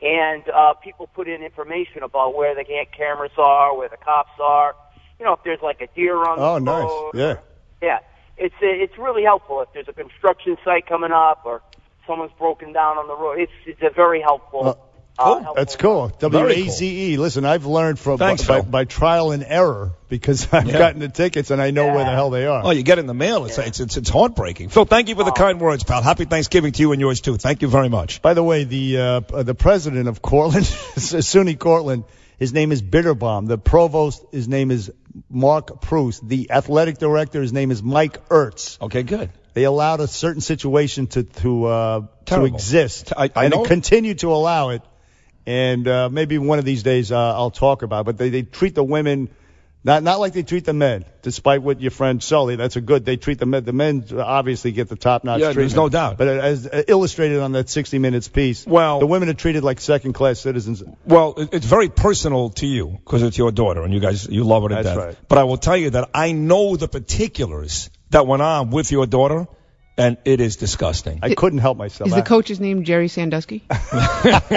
[SPEAKER 19] and people put in information about where the cameras are, where the cops are. If there's like a deer on the road.
[SPEAKER 6] Nice.
[SPEAKER 19] Yeah. It's really helpful if there's a construction site coming up or someone's broken down on the road. It's a very helpful.
[SPEAKER 6] That's cool. WAZE. Listen, I've learned by trial and error because I've gotten the tickets and I know where the hell they are.
[SPEAKER 5] Oh, you get in the mail. It's heartbreaking. Phil, thank you for the kind words, pal. Happy Thanksgiving to you and yours too. Thank you very much.
[SPEAKER 6] By the way, the president of Cortland, SUNY Cortland, his name is Bitterbaum. The provost, his name is Mark Proust. The athletic director, his name is Mike Ertz.
[SPEAKER 5] Okay, good.
[SPEAKER 6] They allowed a certain situation to exist
[SPEAKER 5] I know.
[SPEAKER 6] continue to allow it. And maybe one of these days I'll talk about it. But they treat the women not like they treat the men, despite what your friend Sully, that's a good, they treat the men. The men obviously get the top-notch treatment.
[SPEAKER 5] There's no doubt.
[SPEAKER 6] But as illustrated on that 60 Minutes piece, the women are treated like second-class citizens.
[SPEAKER 5] Well, it's very personal to you because it's your daughter and you love her to death.
[SPEAKER 6] That's right.
[SPEAKER 5] But I will tell you that I know the particulars that went on with your daughter. And it is disgusting.
[SPEAKER 6] I couldn't help myself.
[SPEAKER 7] Is the coach's name Jerry Sandusky?
[SPEAKER 6] Hey,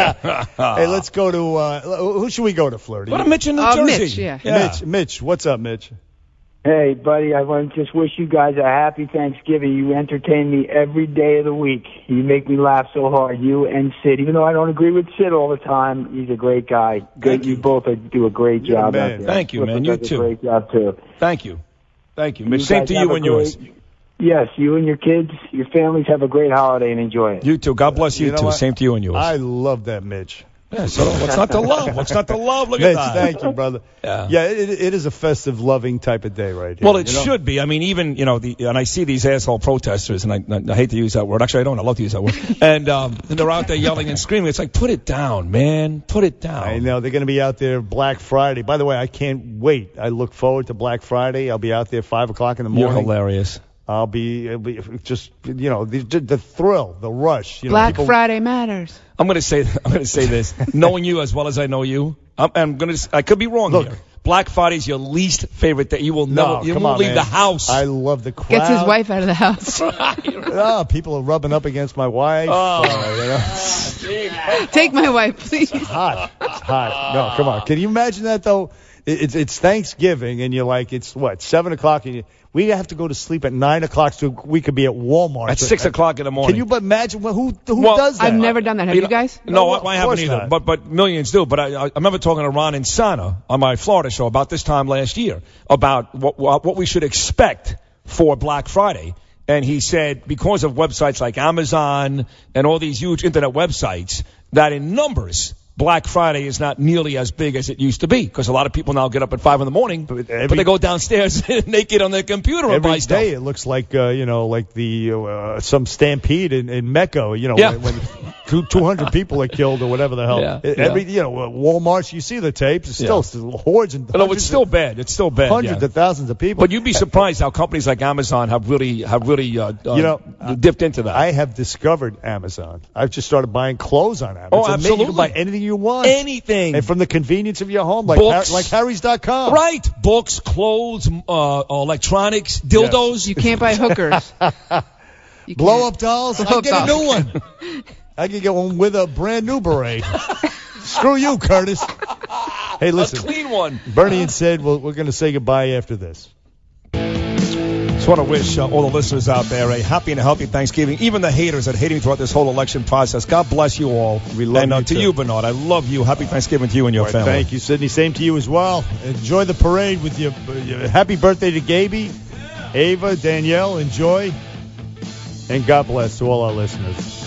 [SPEAKER 6] let's go to who should we go to, Flirty?
[SPEAKER 5] Go to Mitch in New Jersey.
[SPEAKER 7] Mitch, yeah.
[SPEAKER 6] Mitch, what's up, Mitch?
[SPEAKER 20] Hey, buddy, I want to just wish you guys a happy Thanksgiving. You entertain me every day of the week. You make me laugh so hard, you and Sid. Even though I don't agree with Sid all the time, he's a great guy. You both do a great job out there.
[SPEAKER 5] Thank you, man. You
[SPEAKER 20] does
[SPEAKER 5] too.
[SPEAKER 20] A great job, too.
[SPEAKER 5] Thank you. Same to you and yours.
[SPEAKER 20] Yes, you and your kids, your families have a great holiday and enjoy it.
[SPEAKER 5] You too. God bless you, too.
[SPEAKER 6] What?
[SPEAKER 5] Same to you and yours.
[SPEAKER 6] I love that, Mitch.
[SPEAKER 5] Yeah, so what's not to love? What's not to love? Look
[SPEAKER 6] Mitch,
[SPEAKER 5] at that.
[SPEAKER 6] thank you, brother.
[SPEAKER 5] Yeah,
[SPEAKER 6] it is a festive, loving type of day right here.
[SPEAKER 5] Well, it should be. I mean, even, and I see these asshole protesters, and I hate to use that word. Actually, I don't. I love to use that word. And they're out there yelling and screaming. It's like, put it down, man. Put it down.
[SPEAKER 6] I know. They're going to be out there Black Friday. By the way, I can't wait. I look forward to Black Friday. I'll be out there 5 o'clock in the morning.
[SPEAKER 5] You're hilarious.
[SPEAKER 6] I'll be just, the thrill, the rush.
[SPEAKER 7] Black Friday matters.
[SPEAKER 5] I'm going to say this, knowing you as well as I know you. I could be wrong here. Black Friday's your least favorite day. You will never, you won't leave the house.
[SPEAKER 6] I love the crowd.
[SPEAKER 7] Gets his wife out of the house.
[SPEAKER 6] People are rubbing up against my wife.
[SPEAKER 7] Take my wife, please.
[SPEAKER 6] It's hot. No, come on. Can you imagine that though? It's Thanksgiving, and you're like, it's what, 7 o'clock, and we have to go to sleep at 9 o'clock so we could be at Walmart.
[SPEAKER 5] At 6 o'clock in the morning.
[SPEAKER 6] Can you imagine who does that?
[SPEAKER 7] I've never done that. Have you guys?
[SPEAKER 5] No, I haven't either. But millions do. But I remember talking to Ron Insana on my Florida show about this time last year about what we should expect for Black Friday. And he said because of websites like Amazon and all these huge internet websites, that in numbers, Black Friday is not nearly as big as it used to be because a lot of people now get up at 5 in the morning, but they go downstairs naked on their computer and buy stuff.
[SPEAKER 6] Every day it looks like like the some stampede in Mecca. When 200 people are killed or whatever the hell. Walmart, you see the tapes. It's still hordes and
[SPEAKER 5] no, it's still bad. It's still bad.
[SPEAKER 6] Hundreds of thousands of people.
[SPEAKER 5] But you'd be surprised how companies like Amazon have really dipped into that.
[SPEAKER 6] I have discovered Amazon. I've just started buying clothes on Amazon.
[SPEAKER 5] Oh, absolutely.
[SPEAKER 6] You can buy anything you want.
[SPEAKER 5] Anything.
[SPEAKER 6] And from the convenience of your home, like Harry's.com.
[SPEAKER 5] Right. Books, clothes, electronics, dildos.
[SPEAKER 7] Yes. You can't buy hookers.
[SPEAKER 6] Blow-up dolls. I get a new one. I can get one with a brand new beret. Screw you, Curtis. Hey, listen.
[SPEAKER 5] A clean one.
[SPEAKER 6] Bernie and Sid, we're going to say goodbye after this.
[SPEAKER 5] Just want to wish all the listeners out there a happy and a healthy Thanksgiving. Even the haters that hate me throughout this whole election process. God bless you all.
[SPEAKER 6] We love you,
[SPEAKER 5] to
[SPEAKER 6] too.
[SPEAKER 5] you, Bernard, I love you. Happy Thanksgiving to you and your family.
[SPEAKER 6] Thank you, Sydney. Same to you as well. Enjoy the parade with your happy birthday to Gaby, Ava, Danielle. Enjoy. And God bless to all our listeners.